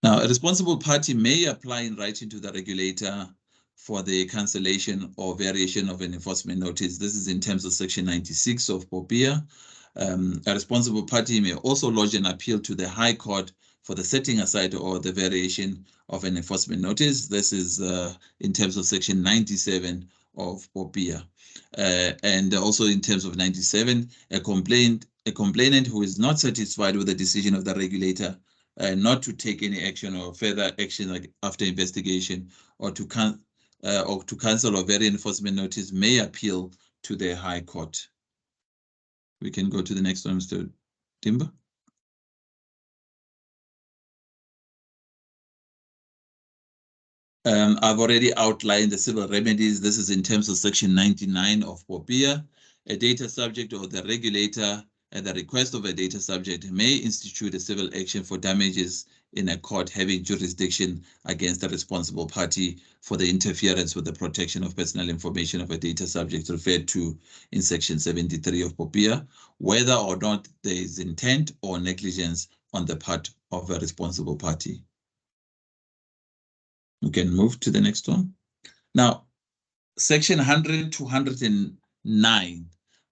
Now, a responsible party may apply in writing to the regulator for the cancellation or variation of an enforcement notice. This is in terms of Section 96 of POPIA. A responsible party may also lodge an appeal to the High Court for the setting aside or the variation of an enforcement notice. This is in terms of Section 97 of POPIA. And also in terms of 97, a complaint a complainant who is not satisfied with the decision of the regulator not to take any action or further action like after investigation or to cancel or vary enforcement notice may appeal to the High Court. We can go to the next one, Mr. Timber. I've already outlined the civil remedies. This is in terms of Section 99 of POPIA. A data subject or the regulator, at the request of a data subject, may institute a civil action for damages in a court having jurisdiction against the responsible party for the interference with the protection of personal information of a data subject referred to in Section 73 of POPIA, whether or not there is intent or negligence on the part of a responsible party. We can move to the next one. Now, Section 100 to 109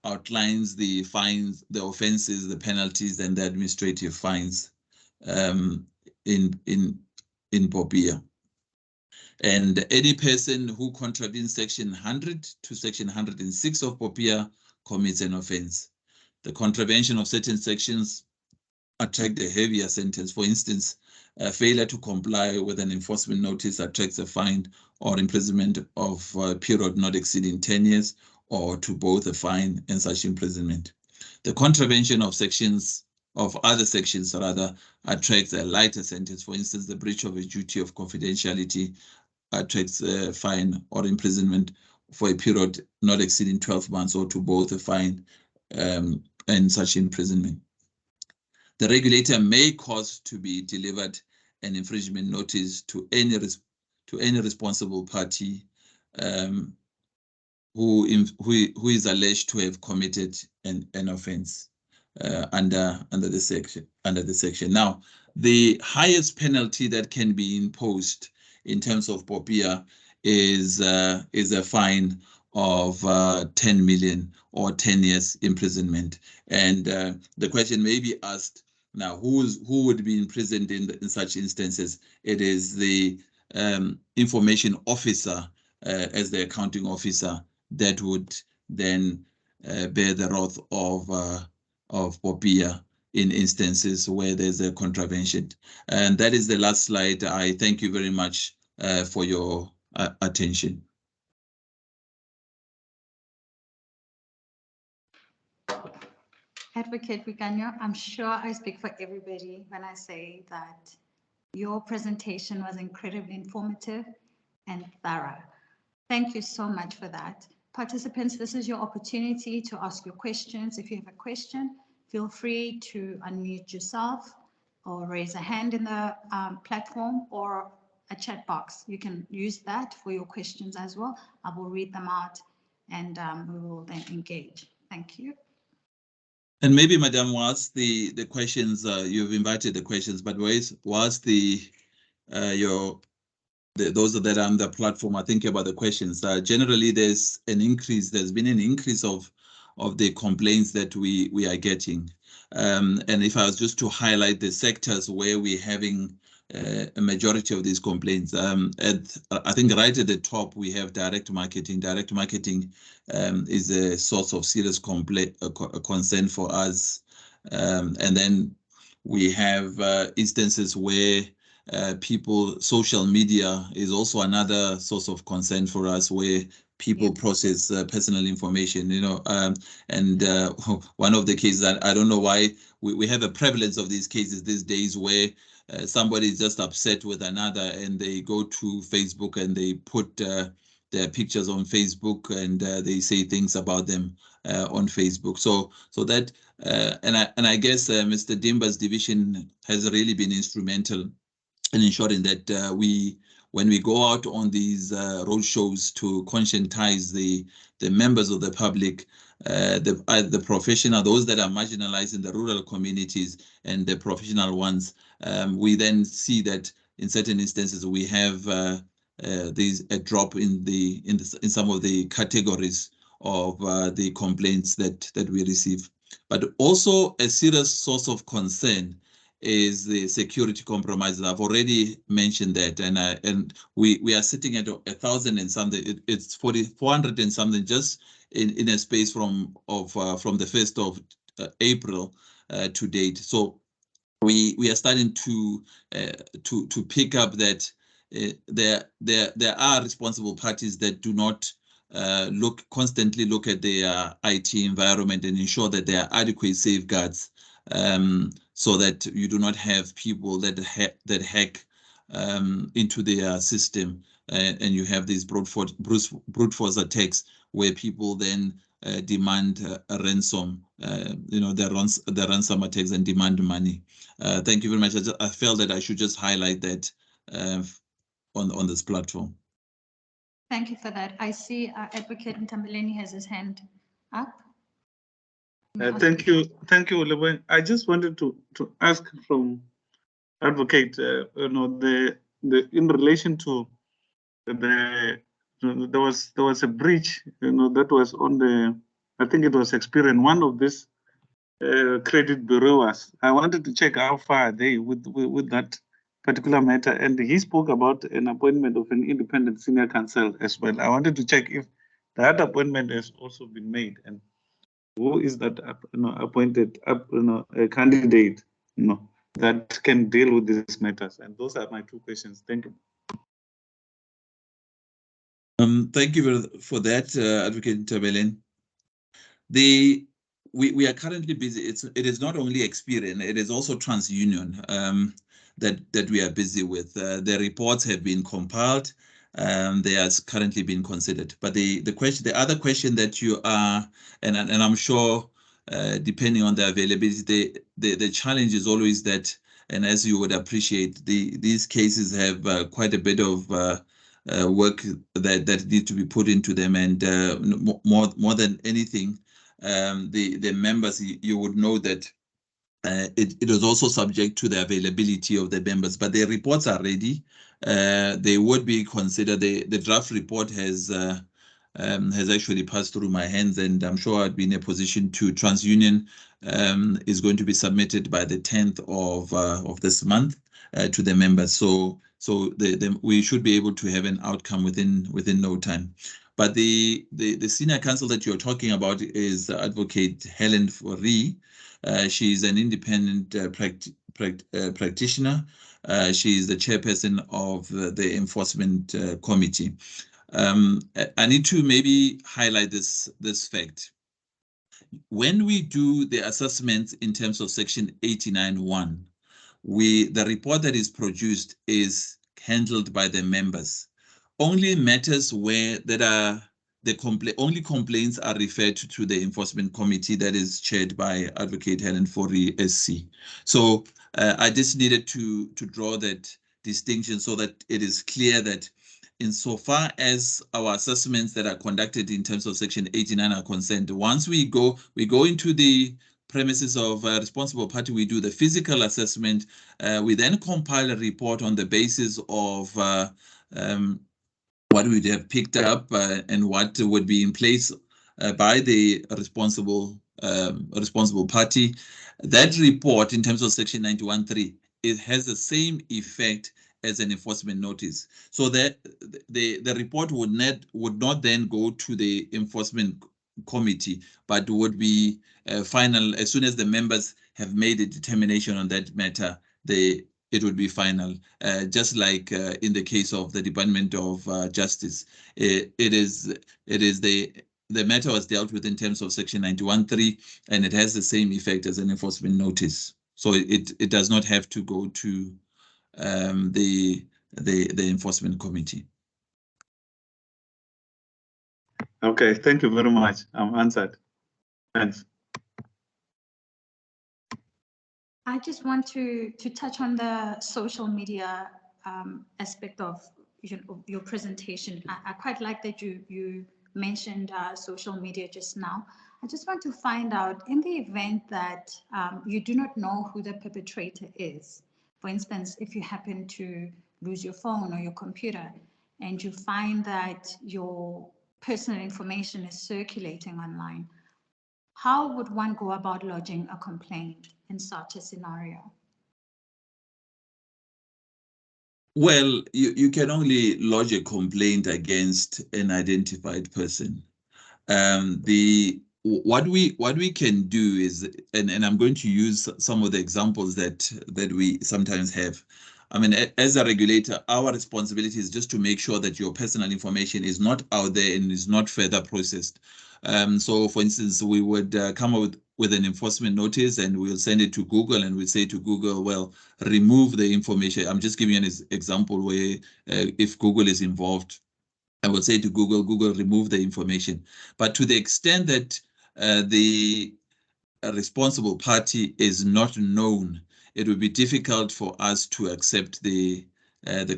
outlines the fines, the offenses, the penalties, and the administrative fines in POPIA. And any person who contravenes Section 100 to Section 106 of POPIA commits an offense. The contravention of certain sections attract a heavier sentence. For instance, failure to comply with an enforcement notice attracts a fine or imprisonment of a period not exceeding 10 years, or to both a fine and such imprisonment. The contravention of other sections attracts a lighter sentence. For instance, the breach of a duty of confidentiality attracts a fine or imprisonment for a period not exceeding 12 months, or to both a fine and such imprisonment. The regulator may cause to be delivered an infringement notice to any responsible party who is alleged to have committed an offense under the section. Now, the highest penalty that can be imposed in terms of POPIA is a fine of 10 million or 10 years imprisonment. And the question may be asked now, who would be imprisoned in such instances? It is the information officer as the accounting officer that would then bear the wrath of POPIA in instances where there's a contravention. And that is the last slide. I thank you very much for your attention. Advocate Boikanyo, I'm sure I speak for everybody when I say that your presentation was incredibly informative and thorough. Thank you so much for that. Participants, this is your opportunity to ask your questions. If you have a question, feel free to unmute yourself or raise a hand in the platform or a chat box. You can use that for your questions as well. I will read them out and we will then engage. Thank you. And maybe, Madam, whilst the questions, you've invited the questions, but whilst those that are on the platform are thinking about the questions, generally there's been an increase of the complaints that we are getting. And if I was just to highlight the sectors where we're having a majority of these complaints, I think right at the top we have direct marketing. Direct marketing is a source of serious concern for us. And then we have instances where social media is also another source of concern for us, where people process personal information, and one of the cases that I don't know why we have a prevalence of these cases these days, where somebody is just upset with another and they go to Facebook and they put their pictures on Facebook and they say things about them on Facebook. So that and I guess Mr. Dimba's division has really been instrumental in ensuring that when we go out on these road shows to conscientize the members of the public, the professional, those that are marginalized in the rural communities and the professional ones, we then see that in certain instances we have a drop in some of the categories of the complaints that we receive. But also a serious source of concern is the security compromises. I've already mentioned that, and we are sitting at 1,000 and something. It's 400 and something just in a space from the 1st April to date. So we are starting to pick up that there are responsible parties that do not constantly look at their IT environment and ensure that there are adequate safeguards, so that you do not have people that hack into their system, and you have these brute force attacks where people then demand a ransom, the ransom attacks, and demand money. Thank you very much. I felt that I should just highlight that on this platform. Thank you for that. I see Advocate Ntambeleni has his hand up. Thank you, Oleboy. I just wanted to ask from Advocate, in relation to there was a breach, that was on the, I think it was Experian, one of these credit bureaus. I wanted to check how far are they with that particular matter, and he spoke about an appointment of an independent senior counsel as well. I wanted to check if that appointment has also been made, and who is that appointed candidate that can deal with these matters. And those are my two questions. Thank you. Thank you for that, Advocate Ntambeleni. We are currently busy. It is not only Experian, it is also TransUnion that we are busy with. The reports have been compiled. They are currently being considered. But the other question that you are, and I'm sure, depending on the availability, the challenge is always that, and as you would appreciate, these cases have quite a bit of work that need to be put into them, and more than anything, the members, you would know that it was also subject to the availability of the members, but the reports are ready. They would be considered. The draft report has actually passed through my hands, and I'm sure I'd be in a position to. TransUnion is going to be submitted by the 10th of this month to the members. So we should be able to have an outcome within no time. But the senior counsel that you're talking about is Advocate Helen Fourie. She's an independent practitioner. She is the chairperson of the enforcement committee. I need to maybe highlight this fact. When we do the assessments in terms of Section 89(1), the report that is produced is handled by the members. Only matters where only complaints are referred to the enforcement committee that is chaired by Advocate Helen Fourie SC. So I just needed to draw that distinction so that it is clear that insofar as our assessments that are conducted in terms of Section 89 are concerned, once we go into the premises of a responsible party, we do the physical assessment. We then compile a report on the basis of what we'd have picked up and what would be in place by the responsible party. That report, in terms of Section 91(3), it has the same effect as an enforcement notice. So that the report would not then go to the enforcement committee, but would be final as soon as the members have made a determination on that matter. It would be final, just like in the case of the Department of Justice. It is the matter was dealt with in terms of Section 91(3), and it has the same effect as an enforcement notice. So it does not have to go to the enforcement committee. Okay, thank you very much. I'm answered. Thanks. I just want to touch on the social media aspect of your presentation. I quite like that you mentioned social media just now. I just want to find out, in the event that you do not know who the perpetrator is, for instance, if you happen to lose your phone or your computer and you find that your personal information is circulating online, how would one go about lodging a complaint in such a scenario? Well, you can only lodge a complaint against an identified person. The what we can do is, and I'm going to use some of the examples that we sometimes have. I mean, as a regulator, our responsibility is just to make sure that your personal information is not out there and is not further processed. So, for instance, we would come up with an enforcement notice and we'll send it to Google and we'll say to Google, well, remove the information. I'm just giving you an example where if Google is involved, I will say to Google, remove the information. But to the extent that the responsible party is not known, it would be difficult for us to accept the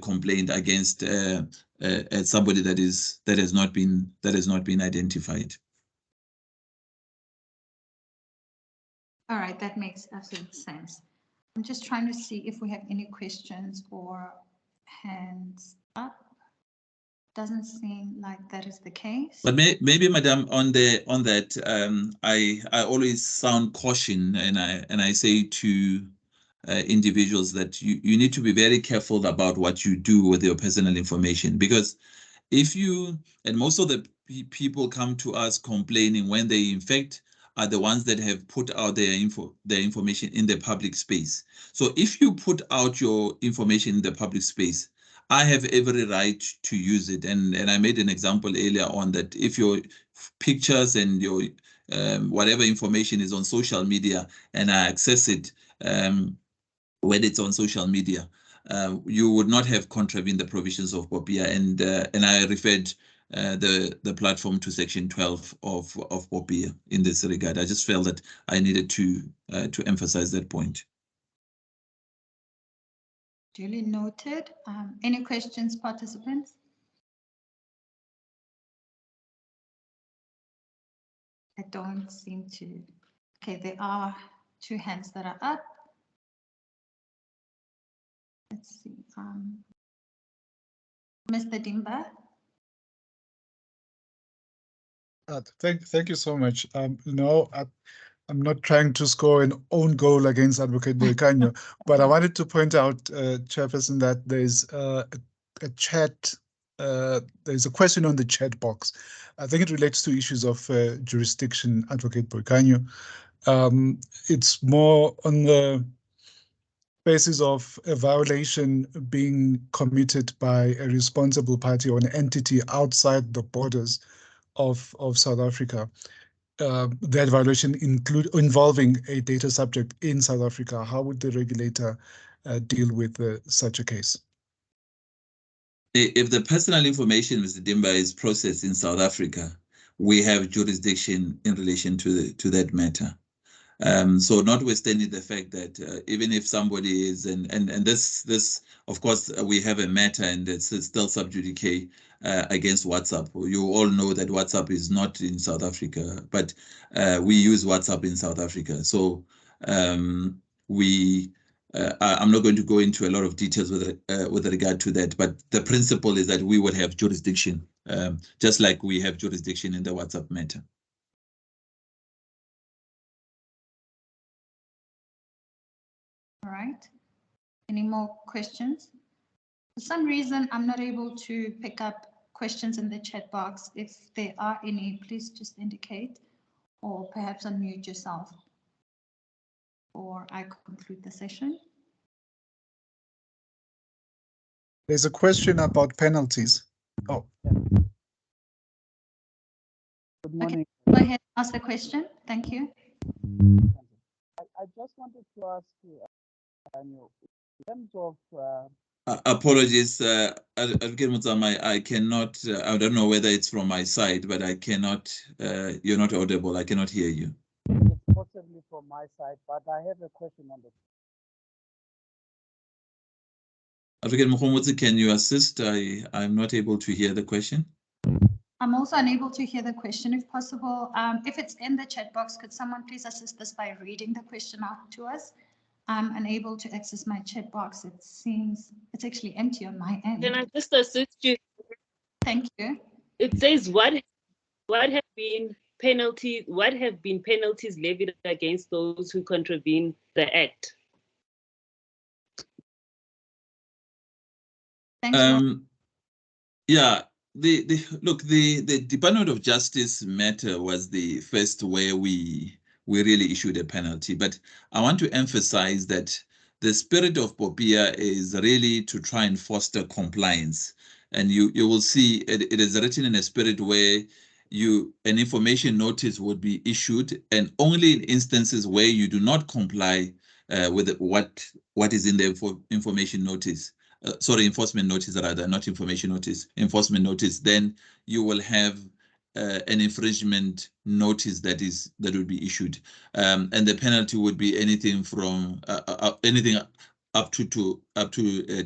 complaint against somebody that has not been identified. All right, that makes absolute sense. I'm just trying to see if we have any questions or hands up. Doesn't seem like that is the case. But maybe, Madam, on that, I always sound caution, and I say to individuals that you need to be very careful about what you do with your personal information, because if you, and most of the people come to us complaining when they in fact are the ones that have put out their information in the public space. So if you put out your information in the public space, I have every right to use it. And I made an example earlier on that if your pictures and your whatever information is on social media and I access it when it's on social media, you would not have contravened the provisions of POPIA, and I referred the platform to Section 12 of POPIA in this regard. I just felt that I needed to emphasize that point. Duly noted. Any questions, participants? I don't seem to. Okay, there are two hands that are up. Let's see. Mr. Dimba. Thank you so much. No, I'm not trying to score an own goal against Advocate Boikanyo, but I wanted to point out, Chairperson, that there's a chat. There's a question on the chat box. I think it relates to issues of jurisdiction, Advocate Boikanyo. It's more on the basis of a violation being committed by a responsible party or an entity outside the borders of South Africa. That violation involving a data subject in South Africa. How would the regulator deal with such a case? If the personal information, Mr. Dimba, is processed in South Africa, we have jurisdiction in relation to that matter. So notwithstanding the fact that even if somebody is, and this, of course, we have a matter and it's still sub judice against WhatsApp. You all know that WhatsApp is not in South Africa, but we use WhatsApp in South Africa. So I'm not going to go into a lot of details with regard to that, but the principle is that we would have jurisdiction, just like we have jurisdiction in the WhatsApp matter. All right. Any more questions? For some reason, I'm not able to pick up questions in the chat box. If there are any, please just indicate, or perhaps unmute yourself, or I conclude the session. There's a question about penalties. Oh. Good morning. Okay, go ahead, ask the question. Thank you. I just wanted to ask you, in terms of apologies, I cannot, I don't know whether it's from my side, but I cannot, you're not audible, I cannot hear you. It's possibly from my side, but I have a question on the. Advocate Mokhomotsi, can you assist? I'm not able to hear the question. I'm also unable to hear the question if possible. If it's in the chat box, could someone please assist us by reading the question out to us? I'm unable to access my chat box. It seems it's actually empty on my end. Can I just assist you? Thank you. It says what have been penalties levied against those who contravene the act? Thanks. Yeah, the Department of Justice matter was the first where we really issued a penalty. But I want to emphasize that the spirit of POPIA is really to try and foster compliance. And you will see it is written in a spirit where an information notice would be issued, and only in instances where you do not comply with what is in the information notice. Enforcement notice rather, not information notice, enforcement notice, then you will have an infringement notice that would be issued. And the penalty would be anything from anything up to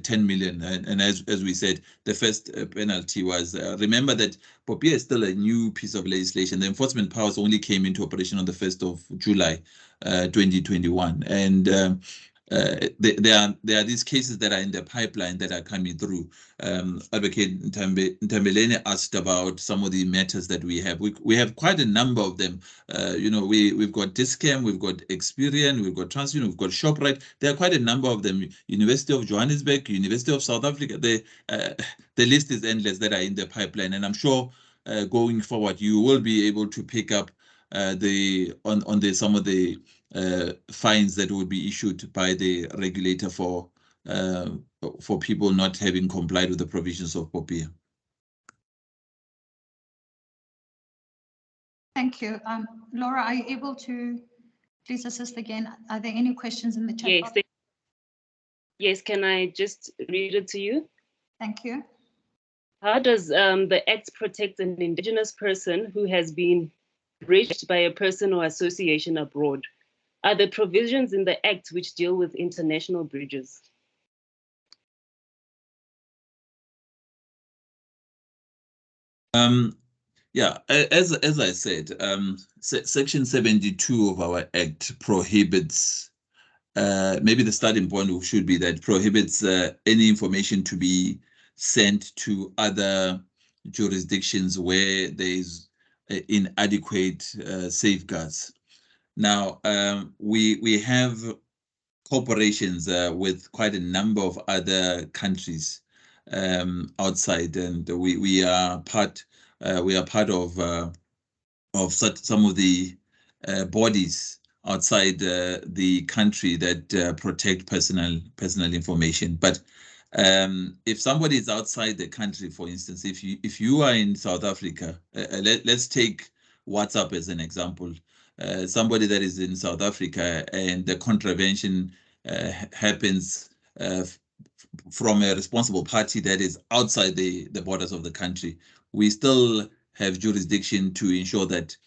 10 million. And as we said, the first penalty was, remember that POPIA is still a new piece of legislation. The enforcement powers only came into operation on the 1st of July, 2021. And there are these cases that are in the pipeline that are coming through. Advocate Ntambeleni asked about some of the matters that we have. We have quite a number of them. We've got Discam, we've got Experian, we've got TransUnion, we've got ShopRite. There are quite a number of them. University of Johannesburg, University of South Africa. The list is endless that are in the pipeline, and I'm sure going forward you will be able to pick up some of the fines that would be issued by the regulator for people not having complied with the provisions of POPIA. Thank you. Laura, are you able to please assist again? Are there any questions in the chat box? Yes, can I just read it to you? Thank you. How does the Act protect an indigenous person who has been breached by a person or association abroad? Are there provisions in the Act which deal with international breaches? Yeah, as I said, Section 72 of our Act prohibits, maybe the starting point should be that prohibits any information to be sent to other jurisdictions where there is inadequate safeguards. Now, we have cooperations with quite a number of other countries outside, and we are part of some of the bodies outside the country that protect personal information. But if somebody is outside the country, for instance, if you are in South Africa, let's take WhatsApp as an example. Somebody that is in South Africa and the contravention happens from a responsible party that is outside the borders of the country, we still have jurisdiction to ensure that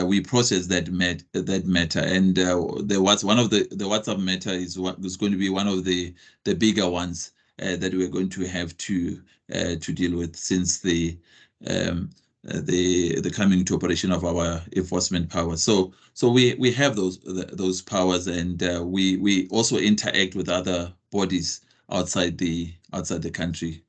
we process that matter. And the WhatsApp matter is going to be one of the bigger ones that we're going to have to deal with, since the coming into operation of our enforcement powers. So we have those powers, and we also interact with other bodies outside the country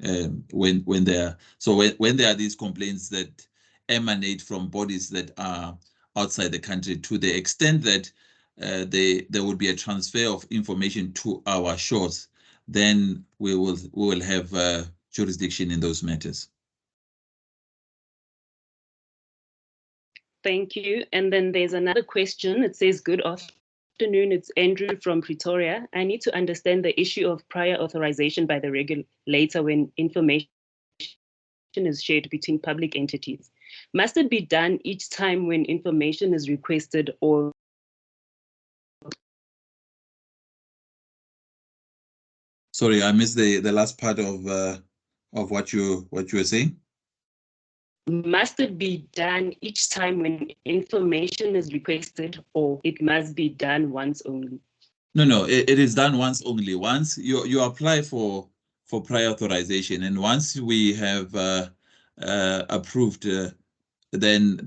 when there are these complaints that emanate from bodies that are outside the country, to the extent that there would be a transfer of information to our shores, then we will have jurisdiction in those matters. Thank you. And then there's another question. It says, good afternoon, it's Andrew from Pretoria. I need to understand the issue of prior authorization by the regulator when information is shared between public entities. Must it be done each time when information is requested, or Sorry, I missed the last part of what you were saying. Must it be done each time when information is requested, or it must be done once only? No, it is done once only. Once you apply for prior authorization, and once we have approved, then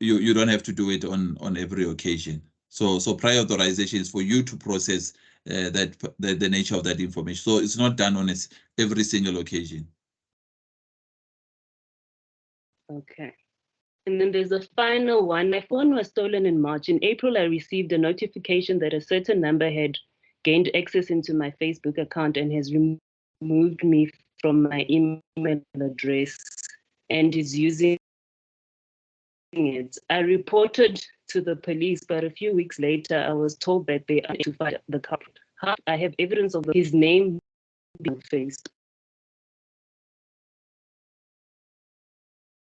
you don't have to do it on every occasion. So prior authorization is for you to process the nature of that information. So it's not done on every single occasion. Okay. And then there's a final one. My phone was stolen in March. In April, I received a notification that a certain number had gained access into my Facebook account and has removed me from my email address. and is using it. I reported to the police, but a few weeks later, I was told that they are to find the culprit. I have evidence of his name being faced.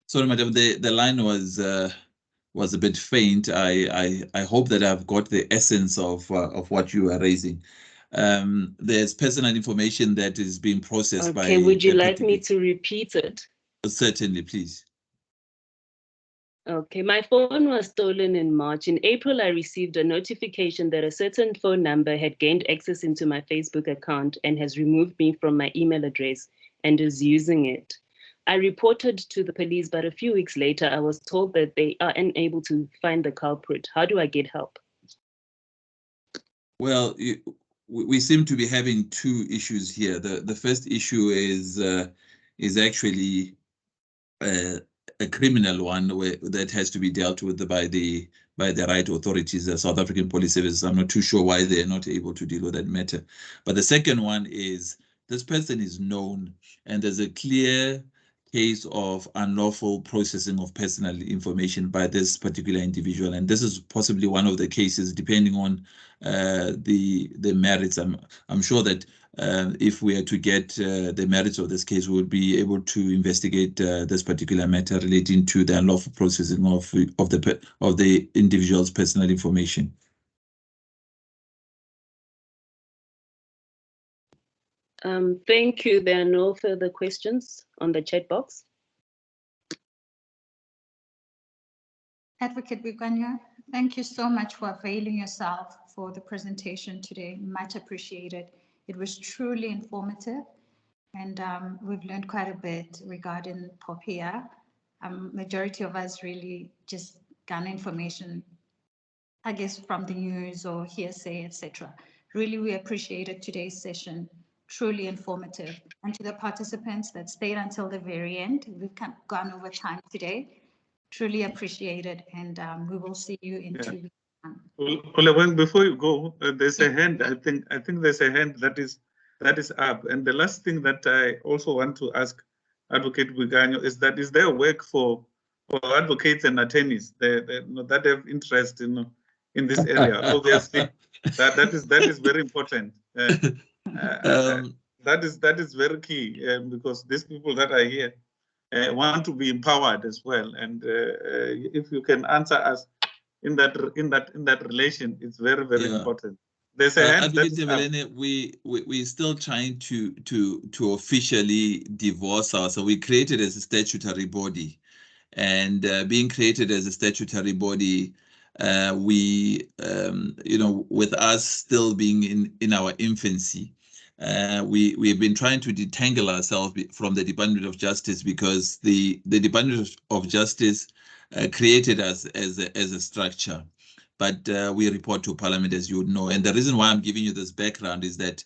Sorry, madam, the line was a bit faint. I hope that I've got the essence of what you are raising. There's personal information that is being processed by. Okay, would you like me to repeat it? Certainly, please. Okay, my phone was stolen in March. In April, I received a notification that a certain phone number had gained access into my Facebook account and has removed me from my email address and is using it. I reported to the police, but a few weeks later, I was told that they are unable to find the culprit. How do I get help? Well, we seem to be having two issues here. The first issue is actually a criminal one that has to be dealt with by the right authorities, the South African Police Service. I'm not too sure why they're not able to deal with that matter. But the second one is this person is known, and there's a clear case of unlawful processing of personal information by this particular individual, and this is possibly one of the cases, depending on the merits. I'm sure that if we are to get the merits of this case, we would be able to investigate this particular matter relating to the unlawful processing of the individual's personal information. Thank you. There are no further questions on the chat box. Advocate Boikanyo, thank you so much for availing yourself for the presentation today. Much appreciated. It was truly informative, and we've learned quite a bit regarding POPIA. Majority of us really just got information, I guess, from the news or hearsay, etc. Really, we appreciated today's session. Truly informative. And to the participants that stayed until the very end, we've gone over time today. Truly appreciated, and we will see you in 2 weeks. Well, before you go, there's a hand. I think there's a hand that is up. And the last thing that I also want to ask Advocate Boikanyo is there work for advocates and attorneys that have interest in this area? Obviously, that is very important. That is very key because these people that are here want to be empowered as well. And if you can answer us in that relation, it's very important. There's a hand we're still trying to officially divorce ourselves. So we created as a statutory body, and being created as a statutory body, we with us still being in our infancy, we've been trying to detangle ourselves from the Department of Justice, because the Department of Justice created us as a structure, but we report to Parliament, as you would know. And the reason why I'm giving you this background is that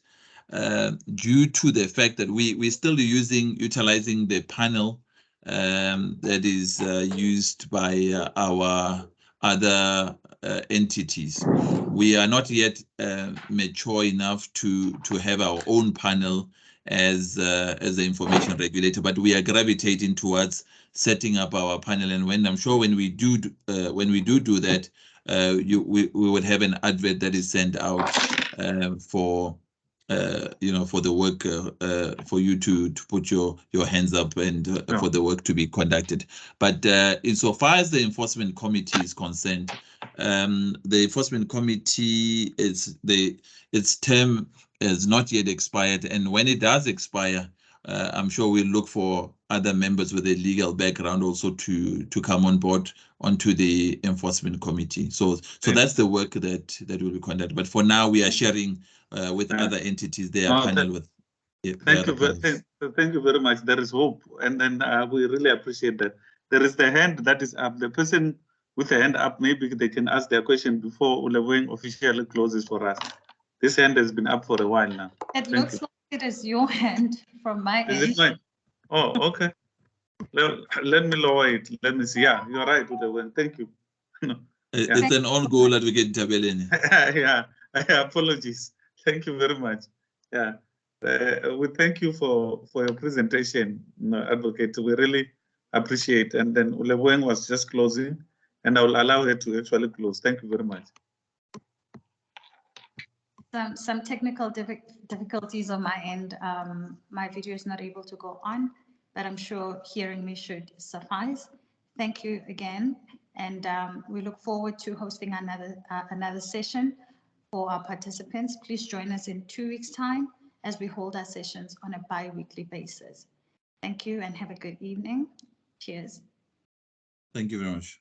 due to the fact that we're still utilizing the panel that is used by our other entities. We are not yet mature enough to have our own panel as the information regulator, but we are gravitating towards setting up our panel. And when we do that, we would have an advert that is sent out for the work, for you to put your hands up and for the work to be conducted. But insofar as the enforcement committee is concerned, the enforcement committee its term has not yet expired, and when it does expire, I'm sure we'll look for other members with a legal background also to come on board onto the enforcement committee. So that's the work that will be conducted. But for now, we are sharing with other entities their panel with. Thank you very much. There is hope, and then we really appreciate that. There is the hand that is up. The person with the hand up, maybe they can ask their question before Uleweng officially closes for us. This hand has been up for a while now. It looks like it is your hand from my end. Is it mine? Oh, okay. Let me lower it. Let me see. Yeah, you're right, Uleweng. Thank you. It's an on goal that we get Tabeleni. Yeah, apologies. Thank you very much. Yeah, we thank you for your presentation, Advocate. We really appreciate. And then Uleboeng was just closing, and I will allow her to actually close. Thank you very much. Some technical difficulties on my end. My video is not able to go on, but I'm sure hearing me should suffice. Thank you again, and we look forward to hosting another session for our participants. Please join us in 2 weeks' time as we hold our sessions on a bi-weekly basis. Thank you and have a good evening. Cheers. Thank you very much.